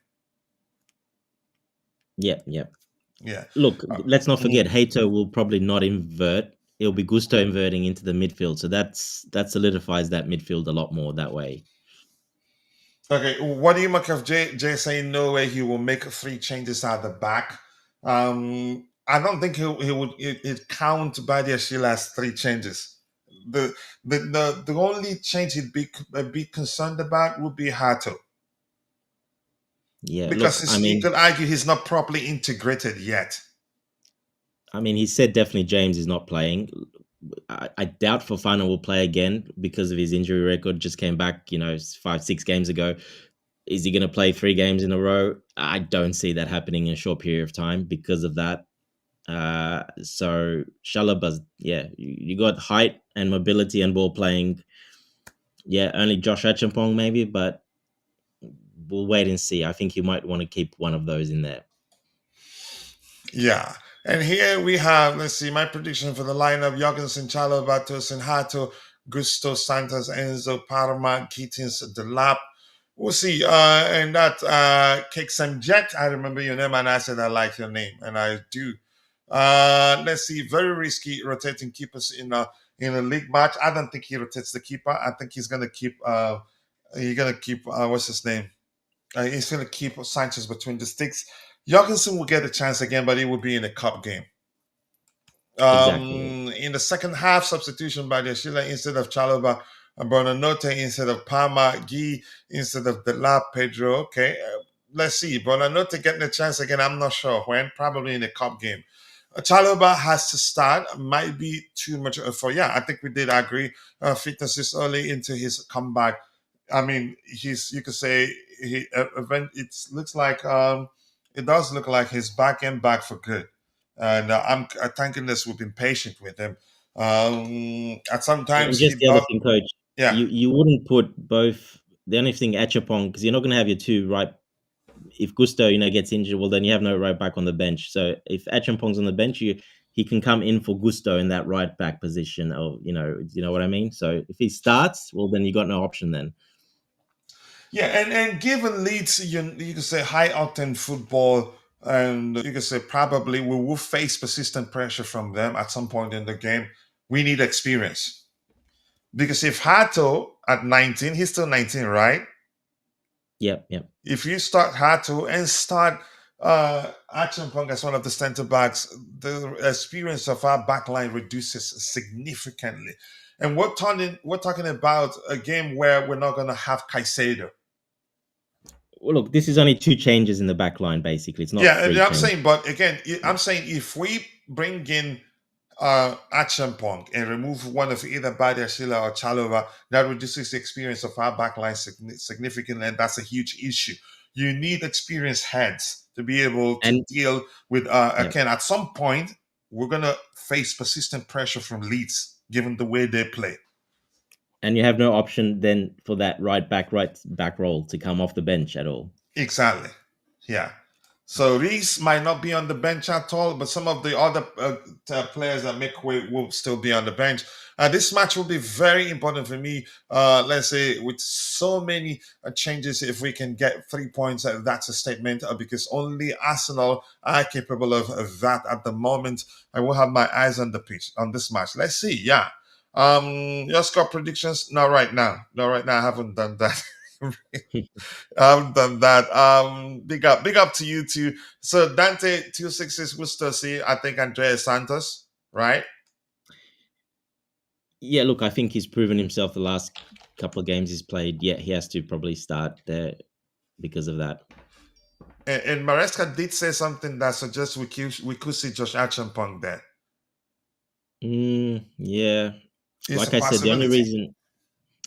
Yeah. Yeah. Look, let's not forget, Neto will probably not invert. It'll be Gusto inverting into the midfield. So that solidifies that midfield a lot more that way. Okay, what do you make of Jay saying no way he will make 3 changes at the back? I don't think he would count Dario Essugo as 3 changes. The only change he'd be a bit concerned about would be Hato. Yeah, because you could argue he's not properly integrated yet. I mean, he said definitely James is not playing. I doubt Fofana will play again because of his injury record. Just came back, 5-6 games ago. Is he going to play 3 games in a row? I don't see that happening in a short period of time because of that. So Chalobah's, you got height and mobility and ball playing. Yeah, only Josh Achampong maybe, but we'll wait and see. I think you might want to keep one of those in there. Yeah. And here we have, let's see, my prediction for the lineup: Jorgensen, Chalobah, Tosin Hato, Gusto, Santos, Enzo, Parma, Gittens, Delap. We'll see. And that Kicksam Jet, I remember your name and I said I like your name, and I do. Let's see, very risky rotating keepers in a league match. I don't think he rotates the keeper. I think he's gonna keep what's his name? He's gonna keep Sanchez between the sticks. Jorgensen will get a chance again, but it will be in a cup game. Exactly. In the second half, substitution by Yashila instead of Chalobah, Bonanote instead of Palma, Guy instead of Delap, Pedro. Okay, let's see. Bonanote getting a chance again. I'm not sure when. Probably in a cup game. Chalobah has to start. Might be too much for. Yeah, I think we did agree. Fitness is early into his comeback. I mean, you could say it looks like it does look like he's back for good. And I'm thank goodness we've been patient with him. At And sometimes he just the other does, thing, coach, yeah, you wouldn't put both. The only thing Achapong, because you're not going to have your 2 right. If Gusto, gets injured, well, then you have no right back on the bench. So if Achampong's on the bench, he can come in for Gusto in that right back position, or you know what I mean. So if he starts, well, then you got no option then. yeah, and given Leeds, you could say high octane football, and you could say probably we will face persistent pressure from them at some point in the game. We need experience because if Hato at 19, he's still 19, right? Yep. If you start Hato and start Achampong as one of the centre backs, the experience of our backline reduces significantly. And we're talking about a game where we're not going to have Caicedo. Well, look, this is only 2 changes in the back line, basically. It's not Yeah, 3 I'm changes. saying, but again, I'm saying if we bring in Achampong and remove one of either Badia Shila or Chalova, that reduces the experience of our backline significantly, and that's a huge issue. You need experienced heads to be able to And deal with. Again, at some point, we're gonna face persistent pressure from Leeds, given the way they play. and you have no option then for that right back role to come off the bench at all. Exactly. Yeah. So Reese might not be on the bench at all, but some of the other players that make way will still be on the bench. This match will be very important for me. Let's say with so many changes, if we can get 3 points, that's a statement because only Arsenal are capable of that at the moment. I will have my eyes on the pitch on this match. Let's see. Yeah. Your score predictions? Not right now. I haven't done that. I've done that. Big up to you too. So Dante 266 Gustosi, I think Andrey Santos, right? Yeah, look, I think he's proven himself the last couple of games he's played. Yeah, he has to probably start there because of that. And Maresca did say something that suggests we could see Josh Achampong there. Yeah. It's like a I said, the only possibility. reason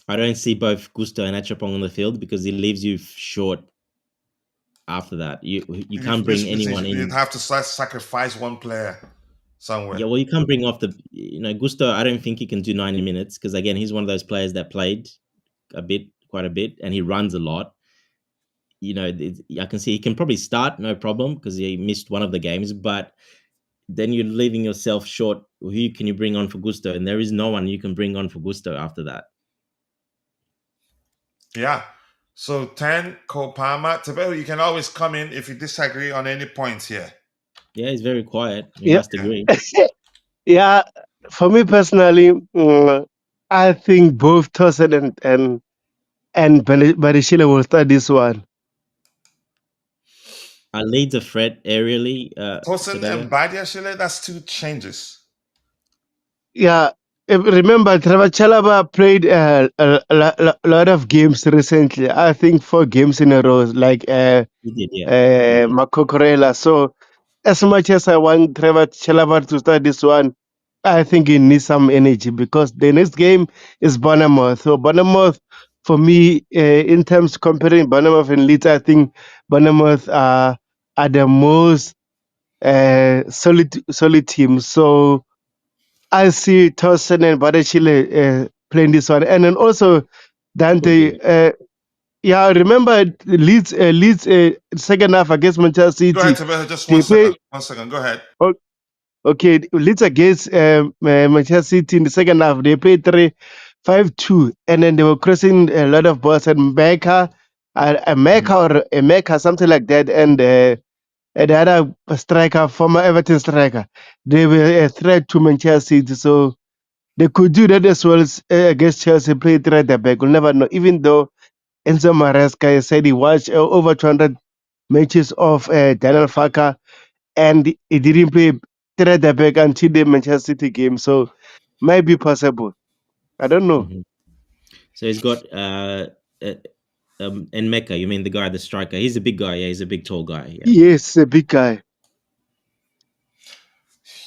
I don't see both Gusto and Achapong on the field because it leaves you short after that. You can't bring anyone in. You'd have to sacrifice one player somewhere. Yeah, well, you can't bring off Gusto. I don't think he can do 90 minutes because again, he's one of those players that played quite a bit, and he runs a lot. I can see he can probably start, no problem, because he missed one of the games, but then you're leaving yourself short. Who can you bring on for Gusto? And there is no one you can bring on for Gusto after that. Yeah. So 10, Kopama. Tabelo, you can always come in if you disagree on any points here. Yeah, he's very quiet. You Yeah. must agree. Yeah, for me personally, I think both Tosin and Barishile will start this one. Leeds a threat aerially. Tosin Tabelo. and Badia Shile, that's 2 changes. Yeah, remember Trevor Chalobah played a lot of games recently. I think 4 games in a row, like He did, yeah. Makokorela. So as much as I want Trevor Chalobah to start this one, I think he needs some energy because the next game is Bournemouth. So Bournemouth for me, in terms comparing Bournemouth and Leeds, I think Bournemouth are the most solid team. So I see Tosin and Badachile playing this one, and then also Could Dante. be. Yeah, I remember Leeds second half against Manchester Go ahead, City. Tobias, just They 1 second. play 1 second. Go ahead. okay. Leeds against Manchester City in the second half. They played 3-5-2, and then they were crossing a lot of balls and Mecca, a Mecca or a Mecca, something like that, and the other striker, former Everton striker, they were a threat to Manchester City. So they could do that as well as, against Chelsea. Play three at the back. We'll never know. Even though Enzo Maresca said he watched over 200 matches of Daniel Farker, and he didn't play three at the back until the Manchester City game. So might be possible. I don't know. Mhm. So he's got in Mecca. You mean the guy, the striker? He's a big guy. Yeah, he's a big, tall guy. Yeah. Yes, a big guy.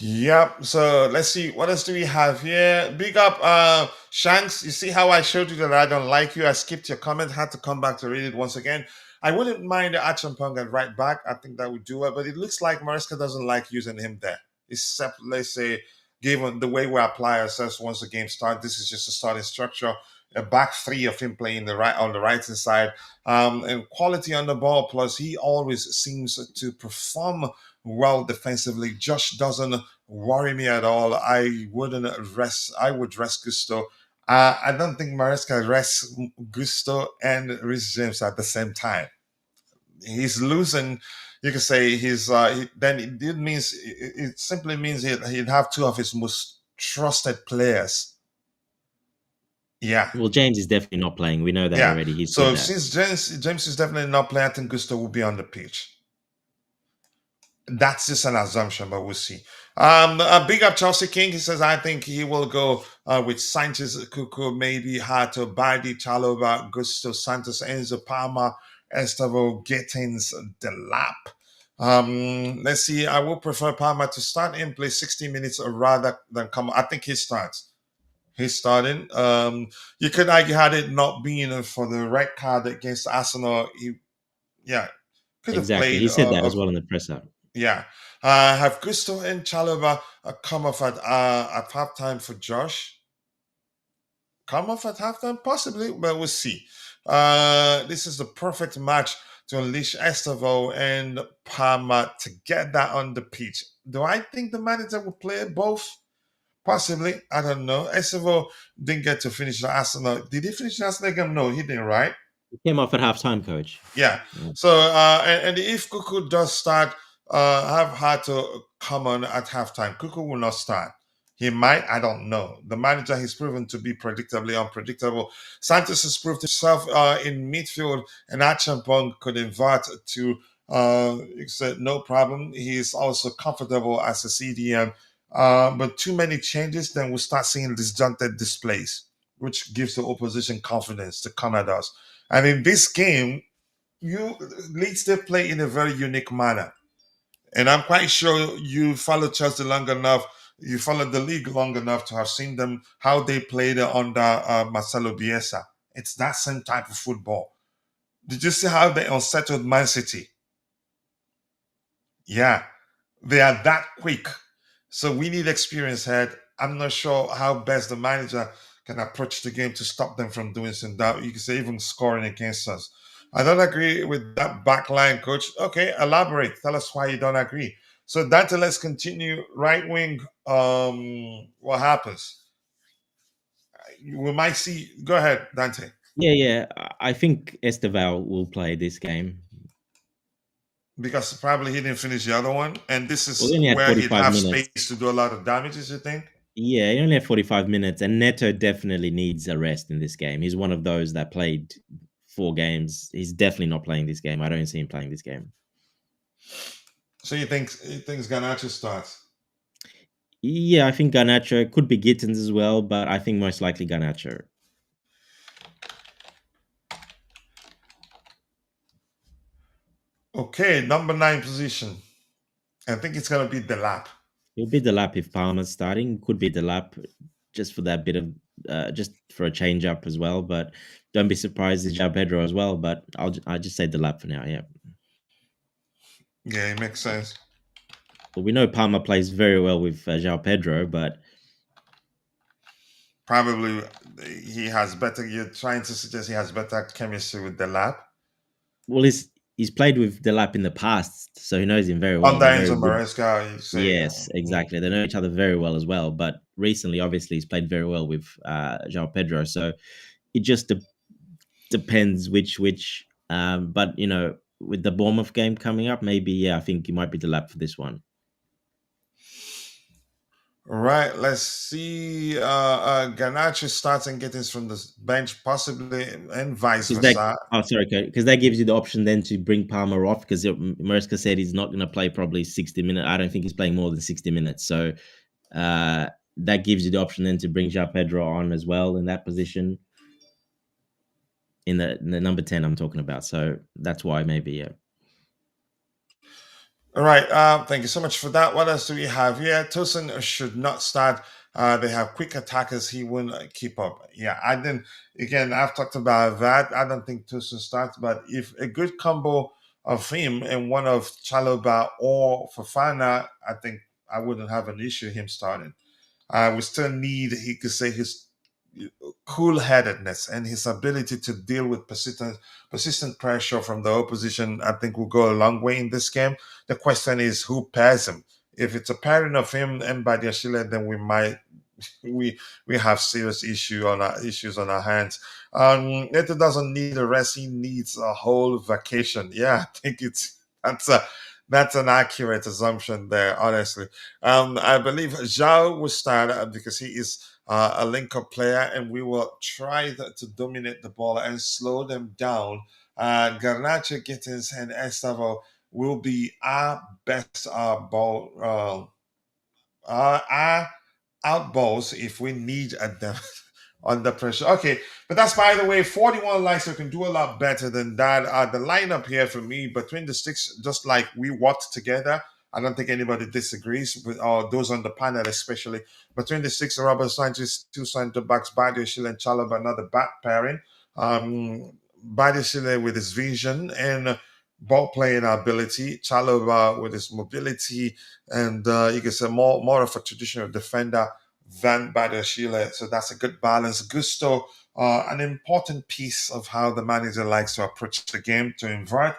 Yep. So let's see. What else do we have here? Big up, Shanks. You see how I showed you that I don't like you? I skipped your comment. Had to come back to read it once again. I wouldn't mind the Achampong at right back. I think that would do it. But it looks like Maresca doesn't like using him there. Except, let's say, given the way we apply ourselves once the game starts, this is just a starting structure. A back three of him playing the right on the right hand side, and quality on the ball. Plus, he always seems to perform well defensively. Josh doesn't worry me at all. I wouldn't rest. I would rest Gusto. I don't think Maresca rests Gusto and Rhys James at the same time. He's losing. You can say then it means it simply means he'd have two of his most trusted players. Yeah. Well, James is definitely not playing. We know that Yeah. already. He's So said that. since James is definitely not playing, I think Gusto will be on the pitch. That's just an assumption, but we'll see. A big up Chelsea King. He says, I think he will go with Sanchez, Cuckoo, maybe Hato, Badi, Chalova, Gusto, Santos, Enzo, Palmer, Estavo, Gittens, Delap. Let's see. I will prefer Palmer to start and play 60 minutes rather than come. I think he starts. He's starting. You could argue had it not been for the red card against Arsenal, he could have Exactly. played. He said that as well in the presser. Yeah. Have Gusto and Chalova come off at halftime for Josh? Come off at halftime? Possibly, but we'll see. This is the perfect match to unleash Estevao and Palmer to get that on the pitch. Do I think the manager will play both? Possibly. I don't know. Estevao didn't get to finish the Arsenal. Did he finish the Arsenal game? No, he didn't, right? He came off at halftime, coach. Yeah. So and if Cuckoo does start, have had to come on at halftime. Cuckoo will not start. He might. I don't know. The manager has proven to be predictably unpredictable. Santos has proved himself in midfield, and Achampong could invert to. He said no problem. He is also comfortable as a CDM. But too many changes, then we'll start seeing disjointed displays, which gives the opposition confidence to come at us. And in this game, Leeds they play in a very unique manner, and I'm quite sure you followed Chelsea long enough. You followed the league long enough to have seen them how they played under Marcelo Bielsa. It's that same type of football. Did you see how they unsettled Man City? Yeah, they are that quick. So we need experience head. I'm not sure how best the manager can approach the game to stop them from doing some doubt. You can say even scoring against us. I don't agree with that back line, coach. Okay, elaborate. Tell us why you don't agree. So Dante, let's continue. Right wing, what happens? We might see. Go ahead, Dante. Yeah. I think Esteval will play this game. Because probably he didn't finish the other one. And this Well, he is only had where he'd 45 have minutes. space to do a lot of damages, you think? Yeah, he only had 45 minutes, and Neto definitely needs a rest in this game. He's one of those that played 4 games. He's definitely not playing this game. I don't see him playing this game. So he thinks Garnacho starts? Yeah, I think Garnacho could be Gittens as well, but I think most likely Garnacho. Okay, number 9 position. I think it's going to be Delap. It'll be Delap if Palmer's starting. Could be Delap just for that bit of just for a change up as well. But don't be surprised if Joao Pedro as well. But I just say Delap for now. Yeah. Yeah, it makes sense. But we know Palmer plays very well with Joao Pedro, but Probably he has better. You're trying to suggest he has better chemistry with Delap. well, he's played with Delap in the past, so he knows him very well. Under They're very Enzo good. Maresca, you say. Yes, exactly. They know each other very well as well. But recently, obviously, he's played very well with Joao Pedro. So it just depends which. But with the Bournemouth game coming up, maybe I think he might be Delap for this one. Right, let's see. Garnacho starts and Gittens from the bench, possibly, and vice versa. Because that gives you the option then to bring Palmer off, because Maresca said he's not going to play probably 60 minutes. I don't think he's playing more than 60 minutes. So that gives you the option then to bring Joao Pedro on as well in that position. In the number 10 I'm talking about. So that's why maybe, yeah. All right. Thank you so much for that. What else do we have here? Tosin should not start. They have quick attackers. He won't keep up. Yeah, I didn't. Again, I've talked about that. I don't think Tosin starts, but if a good combo of him and one of Chalobah or Fofana, I think I wouldn't have an issue him starting. We still need, he could say, his cool-headedness and his ability to deal with persistent pressure from the opposition. I think will go a long way in this game. The question is who pairs him. If it's a pairing of him and Badiashile, then we have serious issues on our hands. Neto doesn't need a rest; he needs a whole vacation. Yeah, I think that's an accurate assumption there. Honestly, I believe Joao will start because he is a link-up player, and we will try to dominate the ball and slow them down. Garnacho, Gittens, and Estavo will be our best ball, our out balls if we need them under pressure. Okay, but that's, by the way, 41 likes. So we can do a lot better than that. The lineup here for me between the sticks, just like we worked together. I don't think anybody disagrees with those on the panel, especially between the six. Robert Sanchez, two center backs, Badiashile and Chalobah, another back pairing. Badiashile with his vision and ball playing ability, Chalobah with his mobility, and you can say more of a traditional defender than Badiashile. So that's a good balance. Gusto, an important piece of how the manager likes to approach the game, to invert,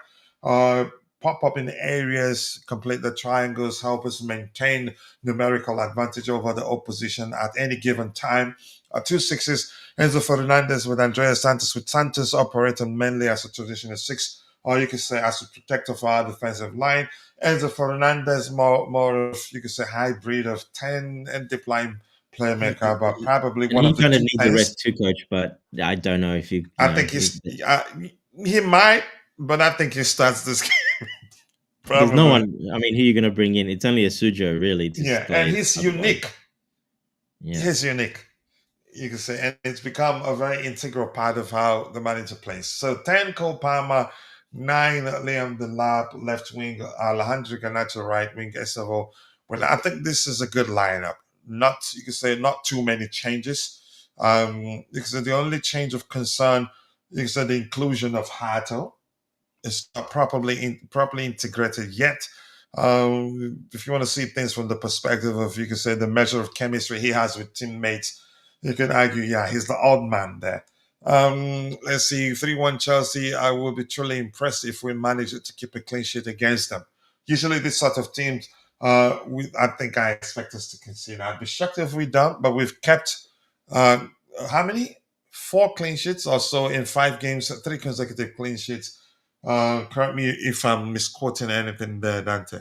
pop up in areas, complete the triangles, help us maintain numerical advantage over the opposition at any given time. Two sixes, Enzo Fernandez with Andrey Santos, with Santos operating mainly as a traditional six, or you could say as a protector for our defensive line. Enzo Fernandez, more of, you could say, hybrid of 10 and deep line playmaker, but probably And one he of the kind of two needs a tens. rest too, coach, but I don't know if I think he might, but I think he starts this game. There's no Probably. one. I mean, who are you going to bring in? It's only a Sujo, really, to Yeah, play. and he's unique. Yeah. He's unique, you can say, and it's become a very integral part of how the manager plays. So 10, Cole Palmer, 9, Liam Delap, left wing, Alejandro Garnacho, right wing, Estavo. Well, I think this is a good lineup. Not, you can say, not too many changes. Because the only change of concern is the inclusion of Hato. It's not properly integrated yet. If you want to see things from the perspective of, you could say, the measure of chemistry he has with teammates, you could argue, yeah, he's the odd man there. Let's see, 3-1 Chelsea. I will be truly impressed if we manage to keep a clean sheet against them. Usually this sort of teams, I think I expect us to concede. I'd be shocked if we don't, but we've kept, how many? 4 clean sheets or so in 5 games, 3 consecutive clean sheets. Correct me if I'm misquoting anything there, Dante.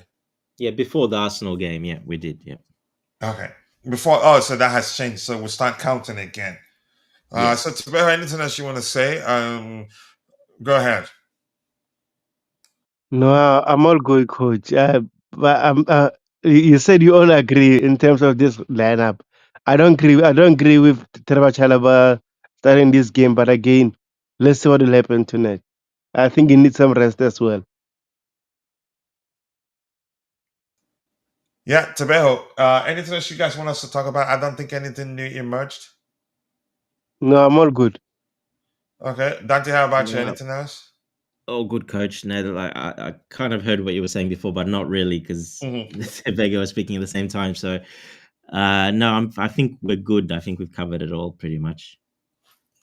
Yeah, before the Arsenal game, yeah, we did. Yeah. Okay. So that has changed. So we'll start counting again. Yes. So, Tabera, anything else you want to say? Go ahead. No, I'm all good, coach. But you said you all agree in terms of this lineup. I don't agree. I don't agree with Trevor Chalobah starting this game. But again, let's see what will happen tonight. I think he needs some rest as well. Yeah, Tabejo, anything else you guys want us to talk about? I don't think anything new emerged. No, I'm all good. Okay, Dante, how about you? No. Anything else? Oh, good coach. No, like I kind of heard what you were saying before, but not really because Mhm. Vega was speaking at the same time. So, no, I think we're good. I think we've covered it all pretty much.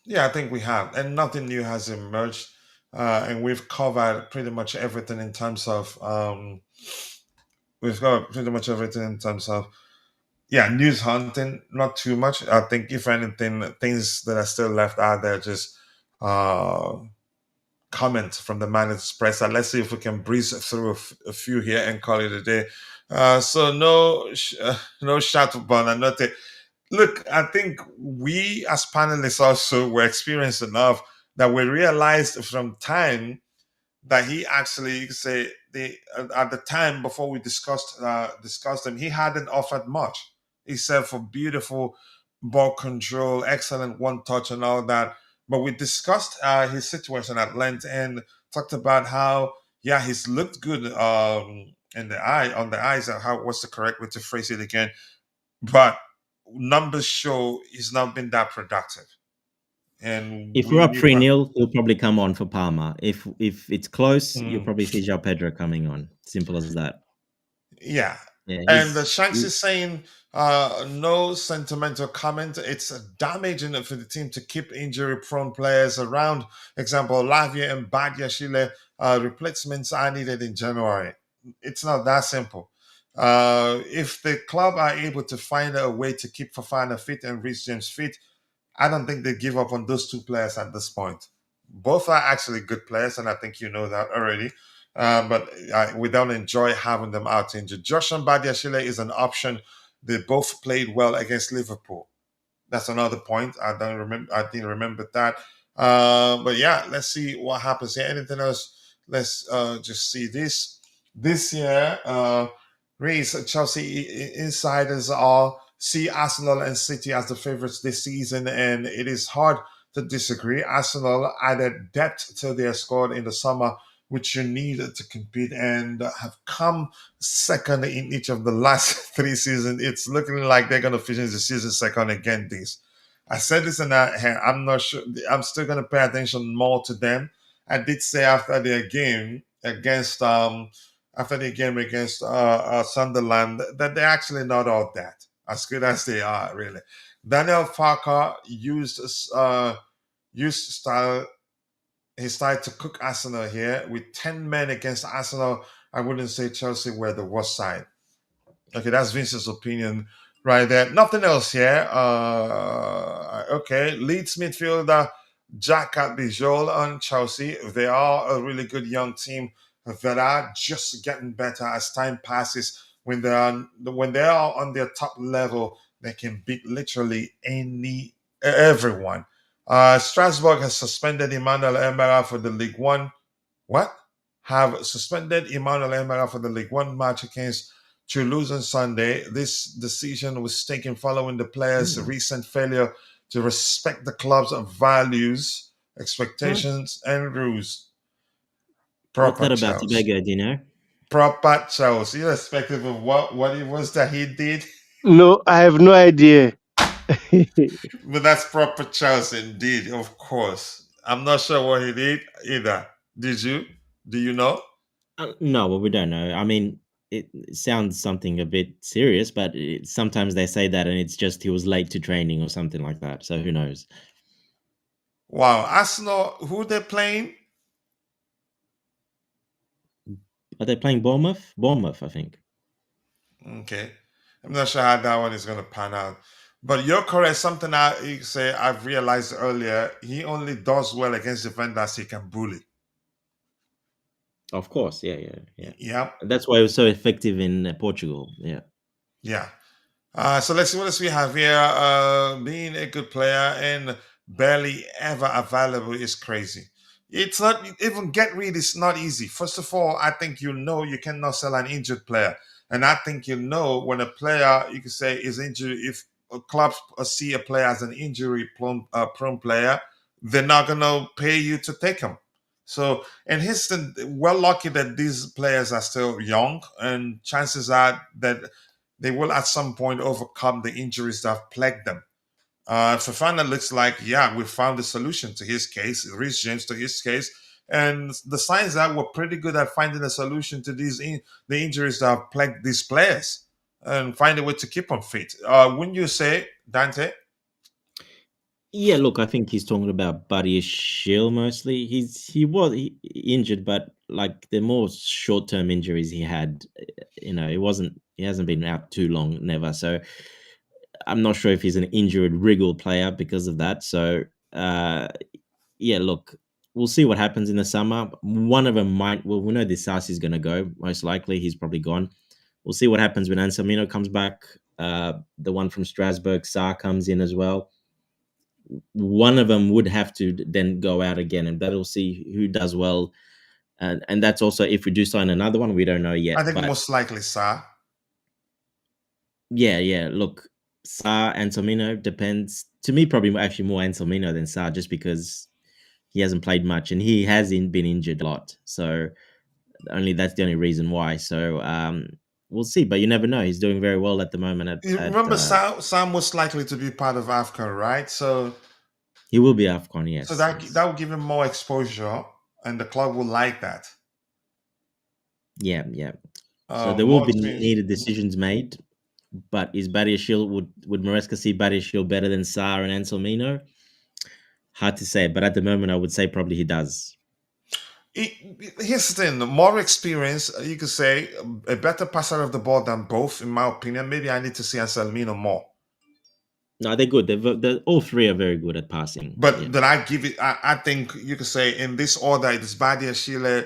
Yeah, I think we have, and nothing new has emerged, and we've covered pretty much everything in terms of we've got pretty much everything in terms of yeah, news hunting. Not too much. I think if anything, things that are still left out there just uh comments from the manager's press. And let's see if we can breeze through a few here and call it a day. So no Shatterburn and nothing. Look, I think we as panelists also were experienced enough that we realized from time that he actually say the at the time before we discussed him, he hadn't offered much. He said for beautiful ball control, excellent one touch, and all that. But we discussed his situation at length and talked about how yeah he's looked good in the eye on the eyes and how what's the correct way to phrase it again. But numbers show he's not been that productive, and If we're we up need. 3-0, he'll probably come on for Palmer. If it's close, you'll Mm. probably see Joao Pedro coming on. Simple as that. Yeah. Yeah, And Shanks is saying, no sentimental comment. It's damaging for the team to keep injury prone players around. Example, Lavia and Badia Shile replacements are needed in January. It's not that simple. If the club are able to find a way to keep Fafana fit and Reece James fit, I don't think they give up on those two players at this point. Both are actually good players, and I think you know that already. But we don't enjoy having them out injured. Josh and Badiashile is an option. They both played well against Liverpool. That's another point. I don't remember. I didn't remember that. But yeah, let's see what happens here. Anything else? Let's just see this. This year, Reese, Chelsea insiders all see Arsenal and City as the favorites this season, and it is hard to disagree. Arsenal added depth to their squad in the summer, which you need to compete, and have come second in each of the last 3 seasons. It's looking like they're going to finish the season second again. This, I said this, and I'm not sure. I'm still going to pay attention more to them. I did say after the game against Sunderland that they're actually not all that as good as they are. Really, Daniel Farker used style he started to cook Arsenal here with 10 men against Arsenal. I wouldn't say Chelsea were the worst side. Okay, that's Vince's opinion right there. Nothing else here. Okay, Leeds midfielder Jack Bijol on Chelsea. They are a really good young team that are just getting better as time passes. When they are on their top level, they can beat literally everyone. Strasbourg has suspended Emmanuel Emera for the League One. What? Have suspended Emmanuel Emera for the League One match against Toulouse on Sunday. This decision was taken following the players' recent failure to respect the club's values, expectations, and rules. What's Proper that about Chelsea. Vega? Do you know? Proper Chelsea, irrespective of what it was that he did. No, I have no idea. But that's proper Chelsea indeed, of course. I'm not sure what he did either. Did you? Do you know? No, well, we don't know. I mean, it sounds something a bit serious, but sometimes they say that, and it's just he was late to training or something like that. So who knows? Wow. Arsenal, who they playing? Are they playing Bournemouth? Bournemouth, I think. Okay. I'm not sure how that one is going to pan out. But you're correct. Something you say I've realized earlier, he only does well against defenders he can bully. Of course, yeah. Yeah. That's why it was so effective in Portugal. Yeah. Yeah. So let's see what else we have here. Being a good player and barely ever available is crazy. It's not even get rid is not easy. First of all, I think you cannot sell an injured player, and I think when a player you can say is injured. If clubs see a player as an prone player, they're not gonna pay you to take him. So, and we're lucky that these players are still young, and chances are that they will at some point overcome the injuries that have plagued them. Fofana looks like, we found the solution to his case. Reece James to his case, and the signs that we're pretty good at finding a solution to the injuries that have plagued these players, and find a way to keep them fit. Wouldn't you say, Dante? Yeah, look, I think he's talking about Buddy Shield mostly. He injured, but like the more short term injuries he had, he hasn't been out too long, never. So I'm not sure if he's an injured wriggle player because of that. So yeah, look, we'll see what happens in the summer. One of them might. Well, we know Disasi is going to go. Most likely, he's probably gone. We'll see what happens when Anselmino comes back. The one from Strasbourg, Sarr, comes in as well. One of them would have to then go out again, and that'll see who does well. And that's also if we do sign another one, we don't know yet. I think but most likely Sarr. yeah. Look, Sarr, Anselmino depends. To me, probably actually more Anselmino than Sarr, just because he hasn't played much and he has been injured a lot. So that's the only reason why. So we'll see, but you never know. He's doing very well at the moment. You remember Sarr most likely to be part of AFCON, right? So he will be AFCON, yes. So that will give him more exposure, and the club will like that. Yeah. So there will be needed decisions made. But is Badiashile, would Maresca see Badiashile better than Sarr and Anselmino? Hard to say, but at the moment I would say probably he does. Here's the thing: more experience, you could say, a better passer of the ball than both, in my opinion. Maybe I need to see Anselmino more. No, they're good. They're all three are very good at passing. But then I give it. I think you could say in this order: it is Badiashile,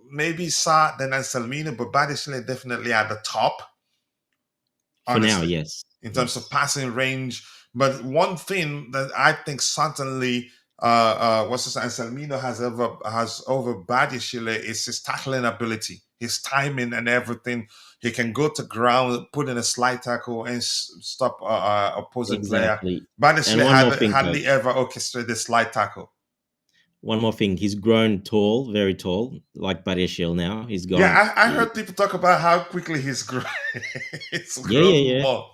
maybe Sarr, then Anselmino, but Badiashile definitely at the top. Honestly, for now, yes. In terms of passing range, but one thing that I think certainly Anselmino has over Badiashile is his tackling ability, his timing and everything. He can go to ground, put in a slide tackle, and stop opposing player. Badiashile hardly ever orchestrated a slide tackle. One more thing, he's grown tall, very tall, like Badiashile now. He's gone. Yeah, I heard people talk about how quickly he's grown. Yeah. More.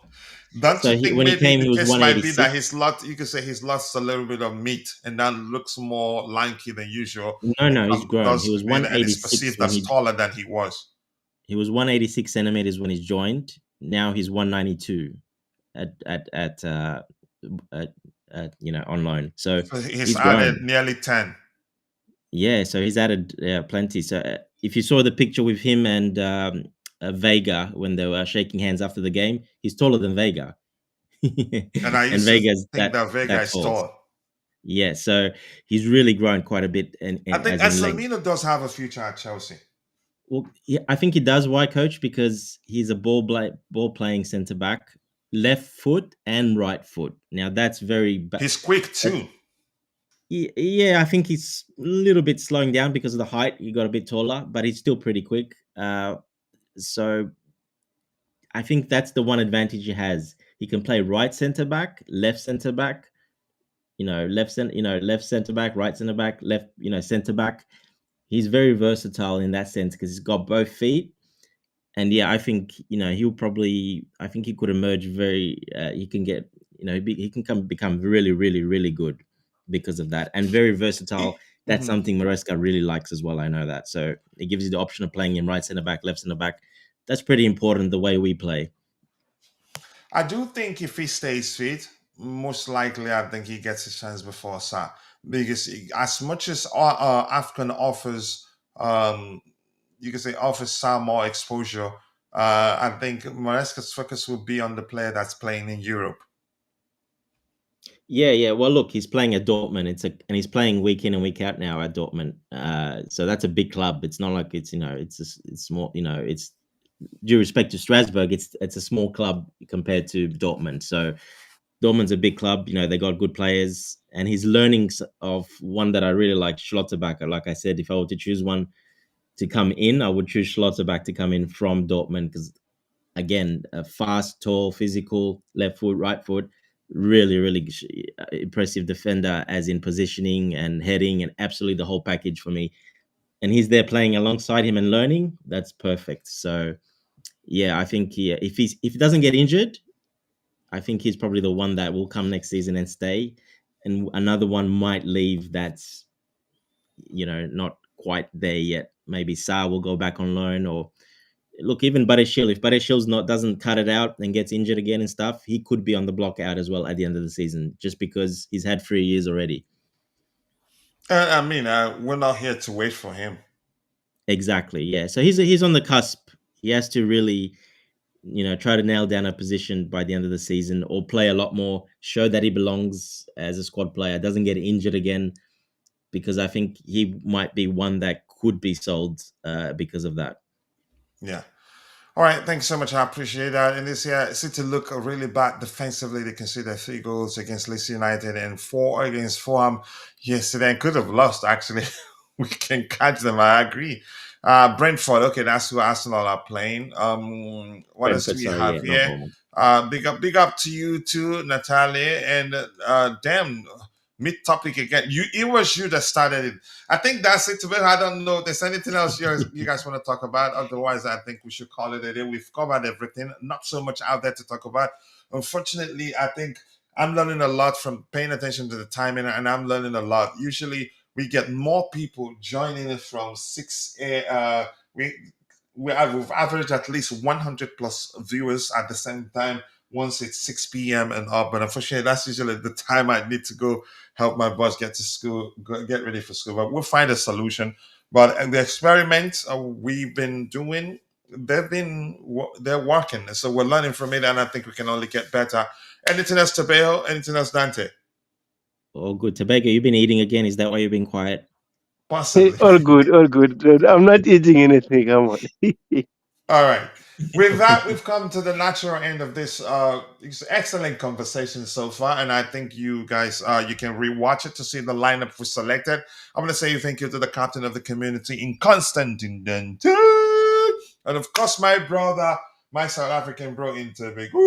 Don't so you think when maybe he came, he was case might be that you could say he's lost a little bit of meat and that looks more lanky than usual? No, he's grown. He was 186. And it's perceived as taller than he was. He was 186 centimeters when he joined. Now he's 192 on loan. So he's added nearly 10. Yeah, so he's added plenty. So if you saw the picture with him and Vega when they were shaking hands after the game, he's taller than Vega. And I used to think that Vega is tall. Yeah, so he's really grown quite a bit. I think Anselmino does have a future at Chelsea. Well, yeah, I think he does. Why, coach? Because he's a ball playing centre back, left foot and right foot. Now that's very. He's quick too. Yeah, I think he's a little bit slowing down because of the height. He got a bit taller, but he's still pretty quick. So I think that's the one advantage he has. He can play right centre back, left centre back. Left centre back, right centre back, left centre back. He's very versatile in that sense because he's got both feet. And yeah, I think he'll probably. I think he could emerge very. He can get. He can become really, really, really good because of that, and very versatile. That's something Maresca really likes as well. I know that, so it gives you the option of playing him right centre back, left centre back. That's pretty important the way we play. I do think if he stays fit, most likely I think he gets a chance before Sarr, because as much as AFCON offers, you can say offers Sarr more exposure. I think Maresca's focus will be on the player that's playing in Europe. Yeah. Well, look, he's playing at Dortmund. And he's playing week in and week out now at Dortmund. So that's a big club. It's not like it's small. It's due respect to Strasbourg. It's a small club compared to Dortmund. So Dortmund's a big club. They got good players, and his learnings of one that I really like, Schlotterbeck. Like I said, if I were to choose one to come in, I would choose Schlotterbeck to come in from Dortmund because, again, a fast, tall, physical, left foot, right foot. Really, really impressive defender, as in positioning and heading and absolutely the whole package for me. And he's there playing alongside him and learning. That's perfect. So, yeah, I think if he doesn't get injured, I think he's probably the one that will come next season and stay, and another one might leave that's, not quite there yet. Maybe Sa will go back on loan, or look, even Bareshil. If Bareshil's doesn't cut it out and gets injured again and stuff, he could be on the block out as well at the end of the season, just because he's had 3 years already. We're not here to wait for him. Exactly, yeah. So he's on the cusp. He has to really, try to nail down a position by the end of the season, or play a lot more, show that he belongs as a squad player, doesn't get injured again, because I think he might be one that could be sold because of that. Yeah. All right, thanks so much. I appreciate that. And this year, City look really bad defensively. They conceded 3 goals against Leeds United and 4 against Fulham yesterday, and could have lost, actually. We can catch them, I agree. Brentford, okay, that's who Arsenal are playing. What else do we have here? Big up to you too, Natalie. And damn, mid-topic again. It was you that started it. I think that's it. I don't know if there's anything else you guys want to talk about. Otherwise, I think we should call it a day. We've covered everything. Not so much out there to talk about. Unfortunately, I think I'm learning a lot from paying attention to the timing, and I'm learning a lot. Usually, we get more people joining us from 6 a. We've averaged at least 100 plus viewers at the same time once it's 6 p.m. and up. But unfortunately, that's usually the time I need to go help my boss get to school, get ready for school. But we'll find a solution. But the experiments we've been doing, they're working. So we're learning from it, and I think we can only get better. Anything else, Tobago? Anything else, Dante? Oh, good. Tobago, you've been eating again. Is that why you've been quiet? Possibly. Hey, all good, all good. I'm not eating anything. Come on. All right. With that, we've come to the natural end of this excellent conversation so far, and I think you guys you can rewatch it to see the lineup we selected. I'm going to say thank you to the captain of the community in Constantine Dente, and of course my brother, my South African bro in Tobago.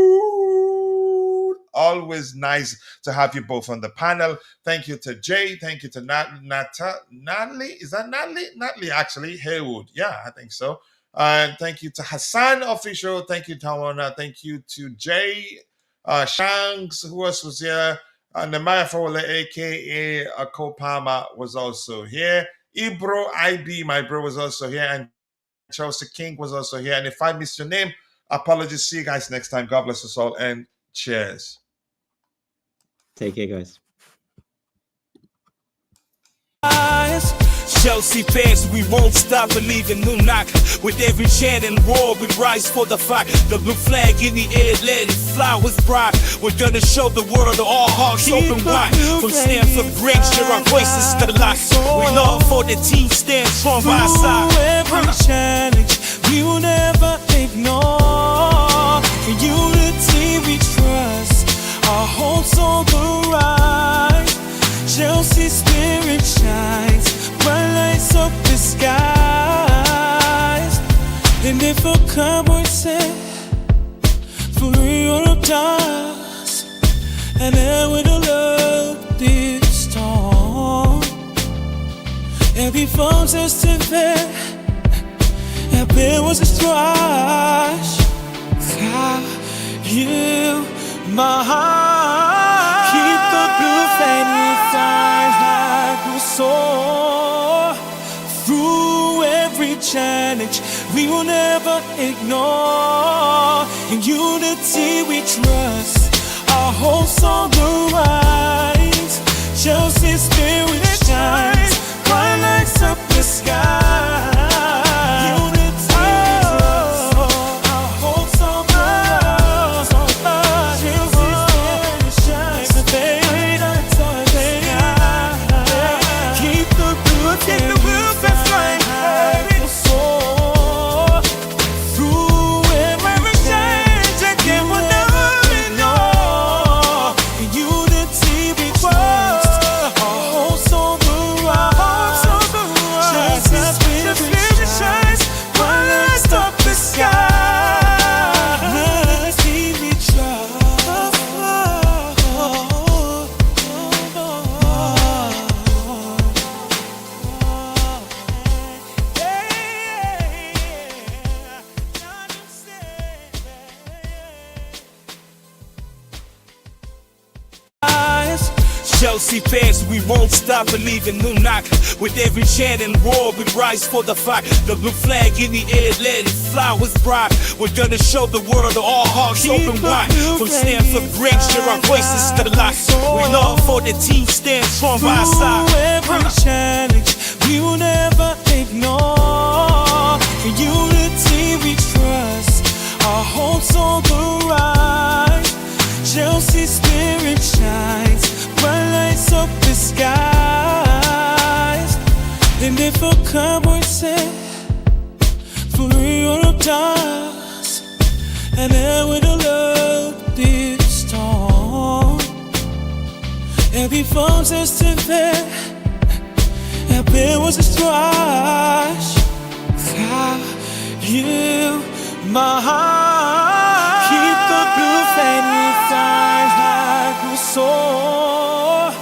Always nice to have you both on the panel. Thank you to Jay. Thank you to Natalie. Is that Natalie? Natalie, actually. Haywood. Yeah, I think so. Thank you to Hassan Official. Thank you, Tawana. Thank you to Jay Shanks, who else was here? Nemaya Fowler, aka Kopama, was also here. Ibro IB, my bro, was also here. And Chelsea King was also here. And if I missed your name, apologies. See you guys next time. God bless us all, and cheers. Take care, guys. Chelsea fans, we won't stop believing. No knock. With every chant and roar, we rise for the fight. The blue flag in the air, let it fly with pride. We're gonna show the world all hearts open wide. From Stamford Bridge, share our voices to the light. We love for the team, stand strong by our side. Every challenge, we will never ignore. In unity we trust, our hopes on the rise. Chelsea spirit shines, bright lights up the skies. And if a cowboy said, for real does, and I would love this storm. Every phone's just to there, and there was a strife. You, my heart, keep the blue flame inside like we soar. Through every challenge, we will never ignore. In unity we trust, our hopes on the rise. Chelsea spirit shines, bright lights up the sky. Chelsea fans, we won't stop believing. New knock with every chant and roar, we rise for the fight. The blue flag in the air, let it fly with pride. We're gonna show the world that all hearts open wide. From Stamford Bridge to our voices to the light. We love for the team stand strong by our side. Every challenge we will never ignore. In unity we trust, our hopes on the rise. Chelsea spirit shines, bright lights up the skies. And if a cowboy said, for real of dust, and then with a love this storm, every phone says to them, and there was a strife. You, my heart, keep the blue flame inside like we soar.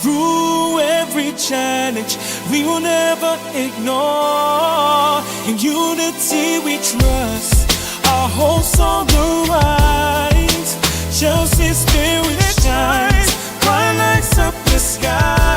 Through every challenge, we will never ignore. In unity we trust, our hopes on the rise. Chelsea spirit shines, bright lights up the sky.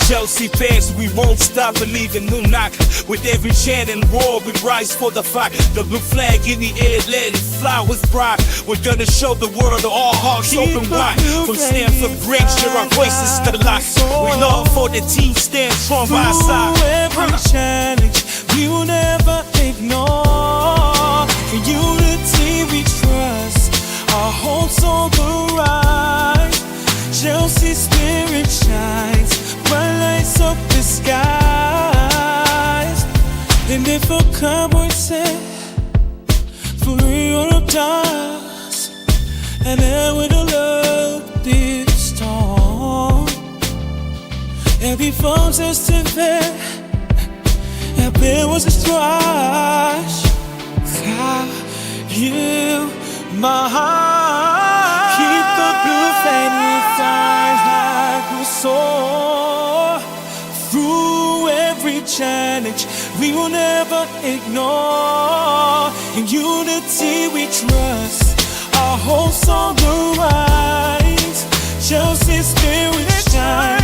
Chelsea fans, we won't stop believing. New knock with every chant and roar, we rise for the fight. The blue flag in the air, let it fly with pride. We're gonna show the world that all hearts open wide. From Stamford Bridge to our voices to the light. We love for the team stand strong by our side. Every challenge we will never ignore. In unity we trust, our hopes on the rise. Chelsea spirit shines, bright lights up the skies. And if a cowboy said, for real of dust, and then with a love this storm, every phone says to them, and there was a strife. You, my heart, keep the blue flame inside like we soar. Through every challenge we will never ignore. In unity we trust, our hopes on the rise. Chelsea spirit shines.